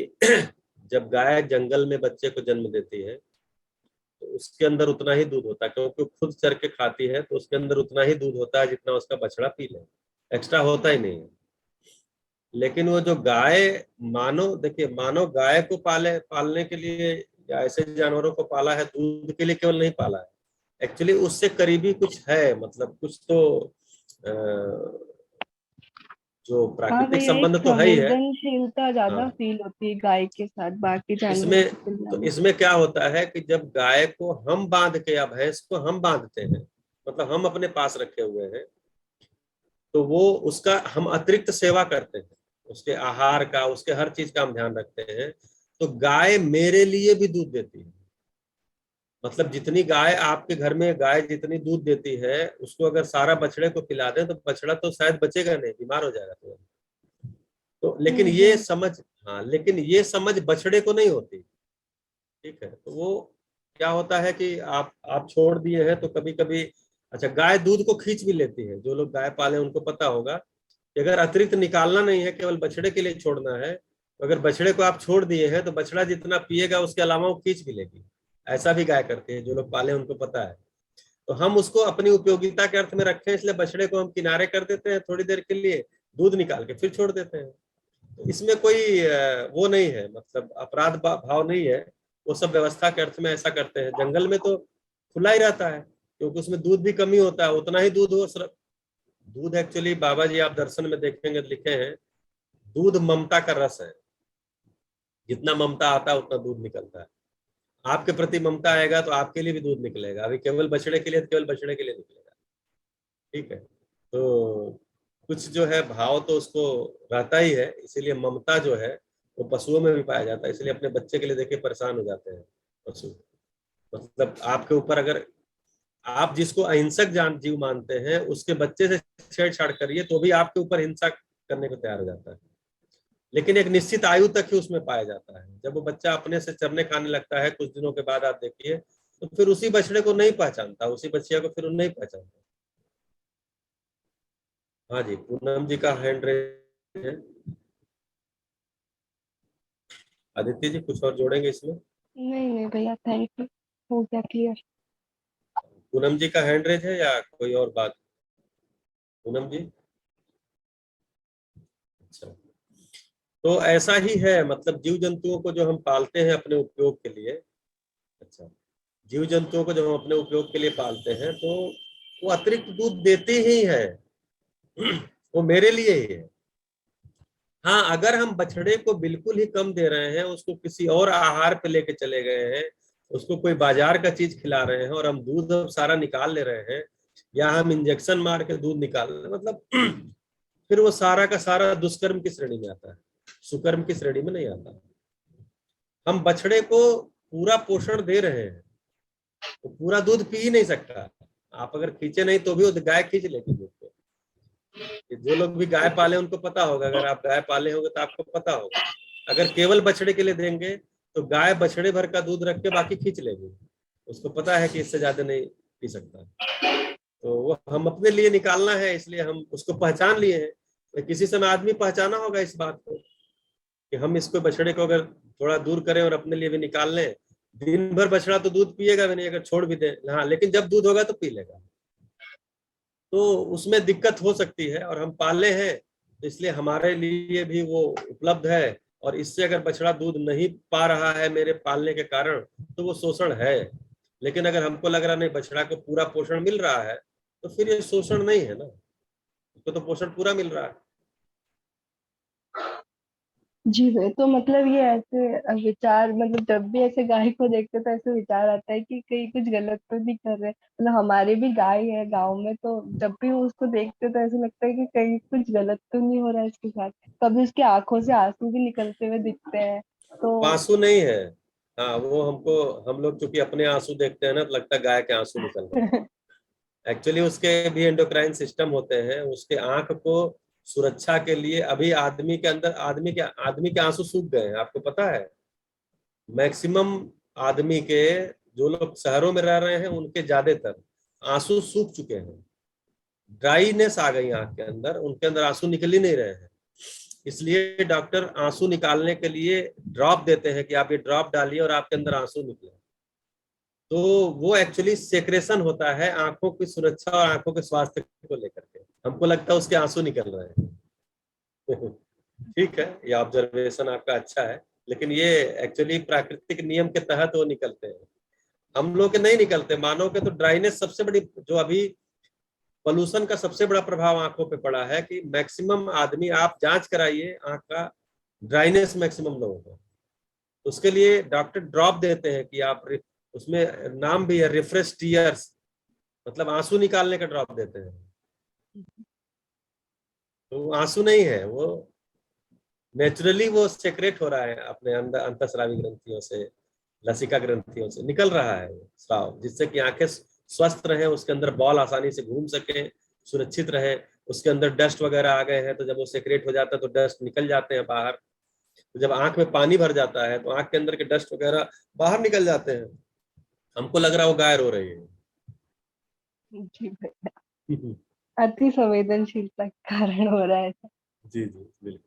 जब गाय जंगल में बच्चे को जन्म देती है तो उसके अंदर उतना ही दूध होता है, क्योंकि वो खुद चर के खाती है तो उसके अंदर उतना ही दूध होता है जितना उसका बछड़ा पी ले, एक्स्ट्रा होता ही नहीं है। लेकिन वो जो गाय, मानो देखिए, मानो गाय को पालने के लिए या ऐसे जानवरों को पाला है दूध के लिए केवल नहीं पाला है, एक्चुअली उससे करीबी कुछ है, मतलब कुछ तो जो हाँ प्राकृतिक भैया, एक संबंध तो है ही है। संवेदनशीलता ज्यादा हाँ, फील होती है गाय के साथ बाकी जानवरों इसमें की तुलना तो में। इसमें क्या होता है कि जब गाय को हम बांध के या भैंस को हम बांधते हैं, मतलब हम अपने पास रखे हुए हैं, तो वो उसका हम अतिरिक्त सेवा करते हैं, उसके आहार का, उसके हर चीज का हम ध्यान रखते हैं। तो गाय मेरे लिए भी दूध देती है। मतलब जितनी गाय आपके घर में, गाय जितनी दूध देती है उसको अगर सारा बछड़े को पिला दें तो बछड़ा तो शायद बचेगा नहीं, बीमार हो जाएगा तो लेकिन ये हम्म। समझ, हाँ लेकिन ये समझ बछड़े को नहीं होती। ठीक है, तो वो क्या होता है कि आप छोड़ दिए हैं तो कभी कभी, अच्छा गाय दूध को खींच भी लेती है, जो लोग गाय पाले उनको पता होगा कि अगर अतिरिक्त निकालना नहीं है, केवल बछड़े के लिए छोड़ना है, तो अगर बछड़े को आप छोड़ दिए हैं तो बछड़ा जितना पिएगा उसके अलावा वो खींच भी लेगी। ऐसा भी गाय करती है, जो लोग पाले उनको पता है। तो हम उसको अपनी उपयोगिता के अर्थ में रखें, इसलिए बछड़े को हम किनारे कर देते हैं थोड़ी देर के लिए, दूध निकाल के फिर छोड़ देते हैं। तो इसमें कोई वो नहीं है, मतलब अपराध भाव नहीं है। वो सब व्यवस्था के अर्थ में ऐसा करते हैं। जंगल में तो खुला ही रहता है क्योंकि उसमें दूध भी कमी होता है, उतना ही दूध हो। दूध एक्चुअली बाबा जी आप दर्शन में देखेंगे लिखे हैं, दूध ममता का रस है। जितना ममता आता है उतना दूध निकलता है। आपके प्रति ममता आएगा तो आपके लिए भी दूध निकलेगा। अभी केवल बछड़े के लिए, केवल बछड़े के लिए निकलेगा। ठीक है, तो कुछ जो है भाव तो उसको रहता ही है, इसीलिए ममता जो है वो पशुओं में भी पाया जाता है। इसलिए अपने बच्चे के लिए देखिए परेशान हो जाते हैं पशु। मतलब आपके ऊपर अगर आप जिसको अहिंसक जान जीव मानते हैं उसके बच्चे से छेड़छाड़ करिए तो भी आपके ऊपर हिंसा करने को तैयार हो जाता है। लेकिन एक निश्चित आयु तक ही उसमें पाया जाता है। जब वो बच्चा अपने से चरने खाने लगता है कुछ दिनों के बाद आप देखिए तो फिर उसी बछड़े को नहीं पहचानता, उसी बच्चिया को फिर नहीं पहचानता। हाँ जी, पूनम जी का हैंड रेज है। आदित्य जी कुछ और जोड़ेंगे इसमें? नहीं नहीं भैया, थैंक यू, हो गया क्लियर। पूनम जी का हैंड रेज है या कोई और बात? पूनम जी, अच्छा। तो ऐसा ही है, मतलब जीव जंतुओं को जो हम पालते हैं अपने उपयोग के लिए, अच्छा, जीव जंतुओं को जो हम अपने उपयोग के लिए पालते हैं तो वो अतिरिक्त दूध देते ही है। वो मेरे लिए ही है। हाँ, अगर हम बछड़े को बिल्कुल ही कम दे रहे हैं, उसको किसी और आहार पे लेके चले गए हैं, उसको कोई बाजार का चीज खिला रहे हैं और हम दूध अब सारा निकाल ले रहे हैं, या हम इंजेक्शन मार के दूध निकाल रहे हैं, मतलब फिर वो सारा का सारा दुष्कर्म की श्रेणी में आता है, सुकर्म की श्रेणी में नहीं आता। हम बछड़े को पूरा पोषण दे रहे हैं, तो पूरा दूध पी ही नहीं सकता। आप अगर खींचे नहीं तो भी वो गाय खींच लेगी दूध को। जो लोग भी गाय पाले उनको पता होगा, अगर आप गाय पाले होंगे तो आपको पता होगा, अगर केवल बछड़े के लिए देंगे तो गाय बछड़े भर का दूध रख के बाकी खींच लेगी, उसको पता है कि इससे ज्यादा नहीं पी सकता। तो वो हम अपने लिए निकालना है, इसलिए हम उसको पहचान लिए हैं। तो किसी समय आदमी पहचाना होगा इस बात को कि हम इसको बछड़े को अगर थोड़ा दूर करें और अपने लिए भी निकाल लें, दिन भर बछड़ा तो दूध पिएगा भी नहीं, अगर छोड़ भी दें, हाँ, लेकिन जब दूध होगा तो पी लेगा। तो उसमें दिक्कत हो सकती है, और हम पाले हैं तो इसलिए हमारे लिए भी वो उपलब्ध है। और इससे अगर बछड़ा दूध नहीं पा रहा है मेरे पालने के कारण, तो वो शोषण है। लेकिन अगर हमको लग रहा नहीं बछड़ा को पूरा पोषण मिल रहा है, तो फिर ये शोषण नहीं है ना, उसको तो पोषण पूरा मिल रहा है। जी भैया, तो मतलब ये ऐसे विचार, मतलब जब भी ऐसे गाय को देखते तो ऐसे विचार आता है कि कहीं कुछ गलत तो नहीं कर रहे। मतलब हमारी भी गाय है गांव में, तो जब भी उसको देखते तो ऐसे लगता है कि कहीं कुछ गलत तो नहीं हो रहा है इसके साथ। कभी उसकी आंखों से आंसू भी निकलते हुए दिखते हैं वो तो। आंसू नहीं है। हाँ, वो हमको, हम लोग चूंकि अपने आंसू देखते हैं ना, तो लगता है गाय के आंसू निकल रहे हैं। एक्चुअली उसके भी एंडोक्राइन सिस्टम होते हैं, उसके आंख को सुरक्षा के लिए, अभी आदमी के अंदर, आदमी के आंसू सूख गए हैं, आपको पता है? मैक्सिमम आदमी के, जो लोग शहरों में रह रहे हैं उनके ज्यादातर आंसू सूख चुके हैं, ड्राईनेस आ गई आंख के अंदर, उनके अंदर आंसू निकल ही नहीं रहे हैं। इसलिए डॉक्टर आंसू निकालने के लिए ड्रॉप देते हैं कि आप ये ड्रॉप डालिए और आपके अंदर आंसू निकले। तो वो एक्चुअली सेक्रेशन होता है आंखों की सुरक्षा और आंखों के स्वास्थ्य को लेकर के, हमको लगता है उसके आंसू निकल रहे हैं। ठीक है, ये ऑब्जर्वेशन आपका अच्छा है, लेकिन ये एक्चुअली प्राकृतिक नियम के तहत वो निकलते हैं। हम लोग के नहीं निकलते, मानव के तो ड्राइनेस सबसे बड़ी, जो अभी पोल्यूशन का सबसे बड़ा प्रभाव आंखों पे पड़ा है, कि मैक्सिमम आदमी, आप जांच कराइए आंख का, ड्राइनेस मैक्सिमम लोगों को। उसके लिए डॉक्टर ड्रॉप देते हैं कि आप, उसमें नाम भी है रिफ्रेश टीयर्स, मतलब आंसू निकालने का ड्रॉप देते हैं। तो वो आंसू नहीं है, वो नेचुरली वो सेक्रेट हो रहा है अपने अंदर, अंतःस्रावी ग्रंथियों से, लसिका ग्रंथियों से निकल रहा है वो स्राव, जिससे कि आंखें स्वस्थ रहे, उसके अंदर बॉल आसानी से घूम सके, सुरक्षित रहे। उसके अंदर डस्ट वगैरह आ गए हैं तो जब वो सेक्रेट हो जाता है तो डस्ट निकल जाते हैं बाहर। तो जब आंख में पानी भर जाता है तो आंख के अंदर के डस्ट वगैरह बाहर निकल जाते हैं। हमको लग रहा है वो गाय रो रही है। जी भैया, अति संवेदनशीलता के कारण हो रहा है। जी जी बिल्कुल,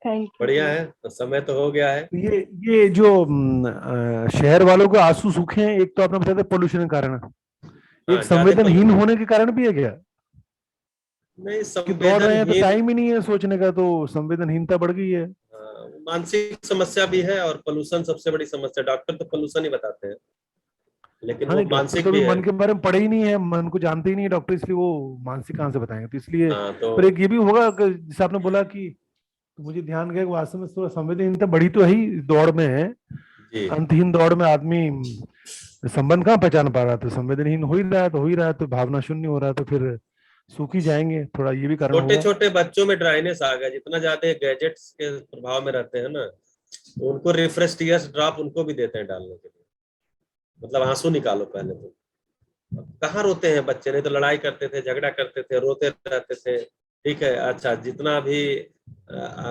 थैंक यू बढ़िया भैया। है, तो समय तो हो गया है। तो ये जो शहर वालों के आंसू सूखे हैं, एक तो आपने बताया था पोल्यूशन के कारण, हाँ, एक ज्यादा संवेदनहीन पोल्यूशन। होने के कारण भी है क्या? नहीं, कि दौड़ रहे हैं तो संवेदनहीन, टाइम ही नहीं है सोचने का, तो संवेदनहीनता बढ़ गई है। मानसिक समस्या भी है, और पोल्यूशन सबसे बड़ी समस्या, डॉक्टर तो पोल्यूशन ही बताते हैं, लेकिन हाँ वो नहीं, डॉक्टर मानसिक तो भी अभी है। मन के बारे में पढ़े ही नहीं है, मन को जानते ही नहीं है डॉक्टर, इसलिए वो मानसिक कहाँ से बताएंगे, तो इसलिए। हाँ तो, पर एक ये भी होगा कि जैसे आपने बोला कि, तो मुझे ध्यान गया कि वास्तव में थोड़ा संवेदनहीनता बढ़ी तो है ही, दौड़ में है, जी, अंतहीन दौड़ में आदमी संबंध कहाँ पहचान पा रहा, तो संवेदनहीन हो ही रहा है, तो हो ही रहा है, तो भावना शून्य हो रहा है, तो फिर सूख ही जाएंगे, थोड़ा ये भी कारण छोटे होगा। छोटे बच्चों में ड्राइनेस आ गया, जितना ज्यादा गैजेट्स के प्रभाव में रहते हैं ना, तो उनको रिफ्रेश टीयर्स ड्रॉप उनको भी देते हैं डालने के लिए, मतलब आंसू निकालो पहले तो। अब कहाँ रोते हैं बच्चे, नहीं तो लड़ाई करते थे, झगड़ा करते थे, रोते रहते थे। ठीक है, अच्छा, जितना भी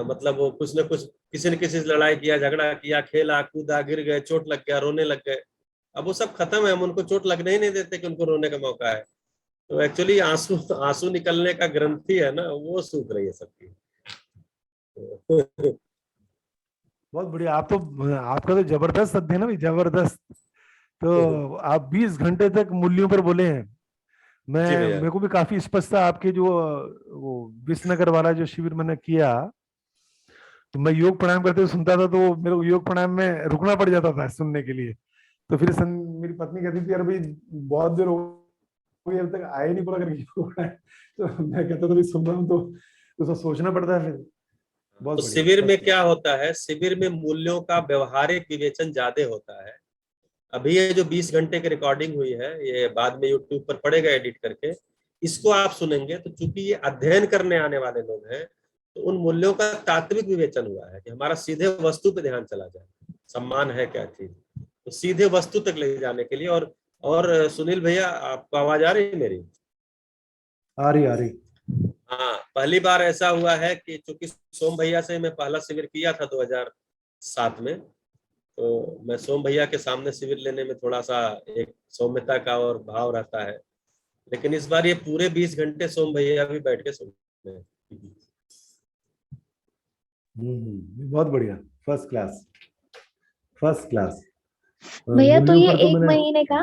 मतलब वो कुछ न कुछ, किसी न किसी से लड़ाई किया, झगड़ा किया, खेला कूदा, गिर गए, चोट लग गया, रोने लग गए। अब वो सब खत्म है, हम उनको चोट लगने ही नहीं देते कि उनको रोने का मौका है। तो एक्चुअली आंसू आंसू निकलने का ग्रंथि है ना, वो सूख रही है सबकी। बहुत बढ़िया। आप तो, आपका तो जबरदस्त अध्ययन है भाई, जबरदस्त। तो आप 20 घंटे तक मूल्यों पर बोले हैं। जी मैं, भैया। मेरे को भी काफी स्पष्ट था आपके जो वो विसनगर वाला जो शिविर मैंने किया, तो मैं योग प्राणायाम करते हुए सुनता था, तो मेरे को योग प्राणायाम में रुकना पड़ जाता था सुनने के लिए। तो फिर मेरी पत्नी कहती थी, यार भाई बहुत देर हो गई अब तक आए नहीं पूरा करके योग प्राणायाम। तो मैं कहता था भाई सुन रहा हूँ, तो उसको सोचना पड़ता है फिर। बहुत तो बढ़िया, शिविर में फर्स्ट क्लास। क्या होता है, शिविर में मूल्यों का व्यवहारिक विवेचन ज्यादा होता है। अभी ये जो 20 घंटे की रिकॉर्डिंग हुई है, ये बाद में यूट्यूब पर पड़ेगा एडिट करके, इसको आप सुनेंगे तो चूंकि ये अध्ययन करने आने वाले लोग हैं, तो उन मूल्यों का तात्विक विवेचन हुआ है कि हमारा सीधे वस्तु पे ध्यान चला जाए, सम्मान है क्या चीज, तो सीधे वस्तु तक ले जाने के लिए। और सुनील भैया, आपको आवाज आ रही है मेरी? आ रही, आ रही। हाँ, पहली बार ऐसा हुआ है कि चूंकि सोम भैया से मैं पहला शिविर किया था 2007 में, तो मैं सोम भैया के सामने शिविर लेने में थोड़ा सा एक सौम्यता का और भाव रहता है, लेकिन इस बार ये पूरे 20 घंटे सोम भैया भी बैठ के सुन रहे हैं। बहुत बढ़िया, फर्स्ट क्लास, फर्स्ट क्लास। भैया तो मूल्यों ये पर तो एक मैंने, महीने का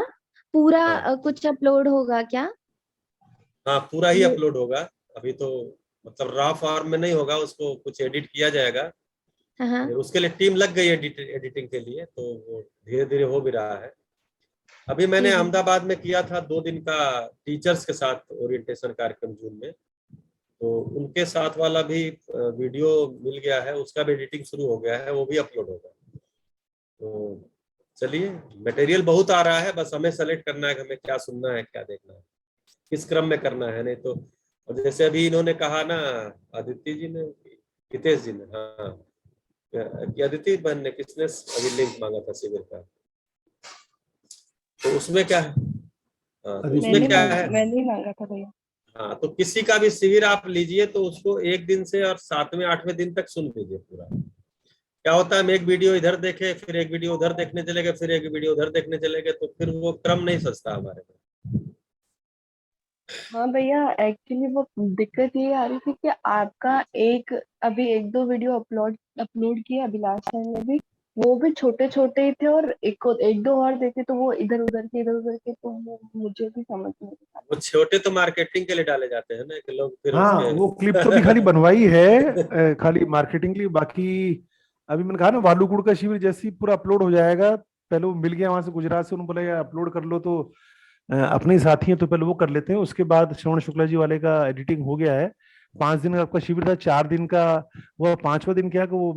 पूरा हाँ कुछ अपलोड होगा क्या? हाँ, पूरा ही ये अपलोड होगा। अभी तो मतलब रॉ फॉर्म में नहीं होगा, उसको कुछ एडिट किया जाएगा। हाँ। उसके लिए टीम लग गई है एडिटिंग के लिए, तो वो धीरे धीरे हो भी रहा है। अभी मैंने ठीक है। अहमदाबाद में किया था 2 दिन का टीचर्स के साथ ओरिएंटेशन कार्यक्रम जून में, तो उनके साथ वाला भी वीडियो मिल गया है, उसका भी एडिटिंग शुरू हो गया है, वो भी अपलोड होगा। तो चलिए, मटेरियल बहुत आ रहा है, बस हमें सेलेक्ट करना है कि हमें क्या सुनना है, क्या देखना है, किस क्रम में करना है। नहीं तो और जैसे अभी इन्होंने कहा ना, अदिति जी ने, हितेश जी ने, हाँ, कि अदिति बहन ने, किसने अभी लिंक मांगा था शिविर का, तो उसमें क्या है? हाँ, तो उसमें क्या है? मैंने ही मांगा था भैया। हाँ, तो किसी का भी शिविर आप लीजिए तो उसको 1 दिन से और 7वें 8वें दिन तक सुन लीजिए पूरा। क्या होता है, हम एक वीडियो इधर देखे, फिर एक वीडियो उधर देखने चले गए, फिर एक वीडियो उधर देखने चले गए, तो फिर वो क्रम नहीं सजता हमारे में। हाँ भैया, एक्चुअली वो दिक्कत ये आ रही थी कि आपका एक अभी एक दो वीडियो अपलोड अपलोड किया अभिलाष सर ने भी, वो भी छोटे छोटे ही थे, और एक दो और देखे तो वो इधर उधर के, तो वो मुझे भी समझ नहीं आता। वो छोटे तो मार्केटिंग के लिए डाले जाते हैं ना, कि लोग फिर हाँ उसके वो क्लिप तो भी खाली बनवाई है, खाली मार्केटिंग के लिए। बाकी अभी मैंने कहा ना, वालुकुड़ का शिविर जैसे ही पूरा अपलोड हो जाएगा, पहले वो मिल गया वहां से गुजरात से, उन्होंने बोला यार अपलोड कर लो, तो अपने ही साथी हैं तो पहले वो कर लेते हैं। उसके बाद श्रवण शुक्ला जी वाले का एडिटिंग हो गया है। 5 दिन का आपका शिविर था, 4 दिन का, वो 5वां दिन क्या कि वो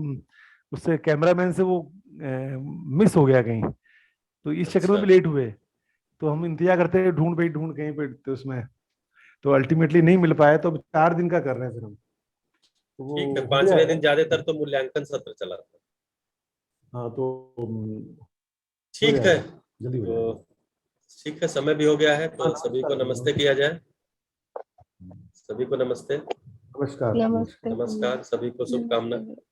उससे कैमरामैन से वो मिस हो गया कहीं, तो इस चक्कर में अच्छा, भी लेट हुए। तो हम इंतजार करते हैं, ढूंढ पे ढूंढ कहीं पे, तो उसमें तो अल्टीमेटली नहीं मिल पाया, तो अब 4 दिन का कर रहे हैं फिर हम। तो वो ठीक है। हो 5वें दिन जाएगा। ज्यादातर तो मूल्यांकन सत्र चला था। हाँ तो हो ठीक है, जाएगा, जल्दी हो तो जाएगा। ठीक है, समय भी हो गया है, हाँ तो सभी को नमस्कार भैया, नमस्ते किया जाए। सभी को नमस्ते। नमस्कार, नमस्कार। नमस्ते भैया। नमस्कार, सभी को शुभकामना। नमस्ते भैया।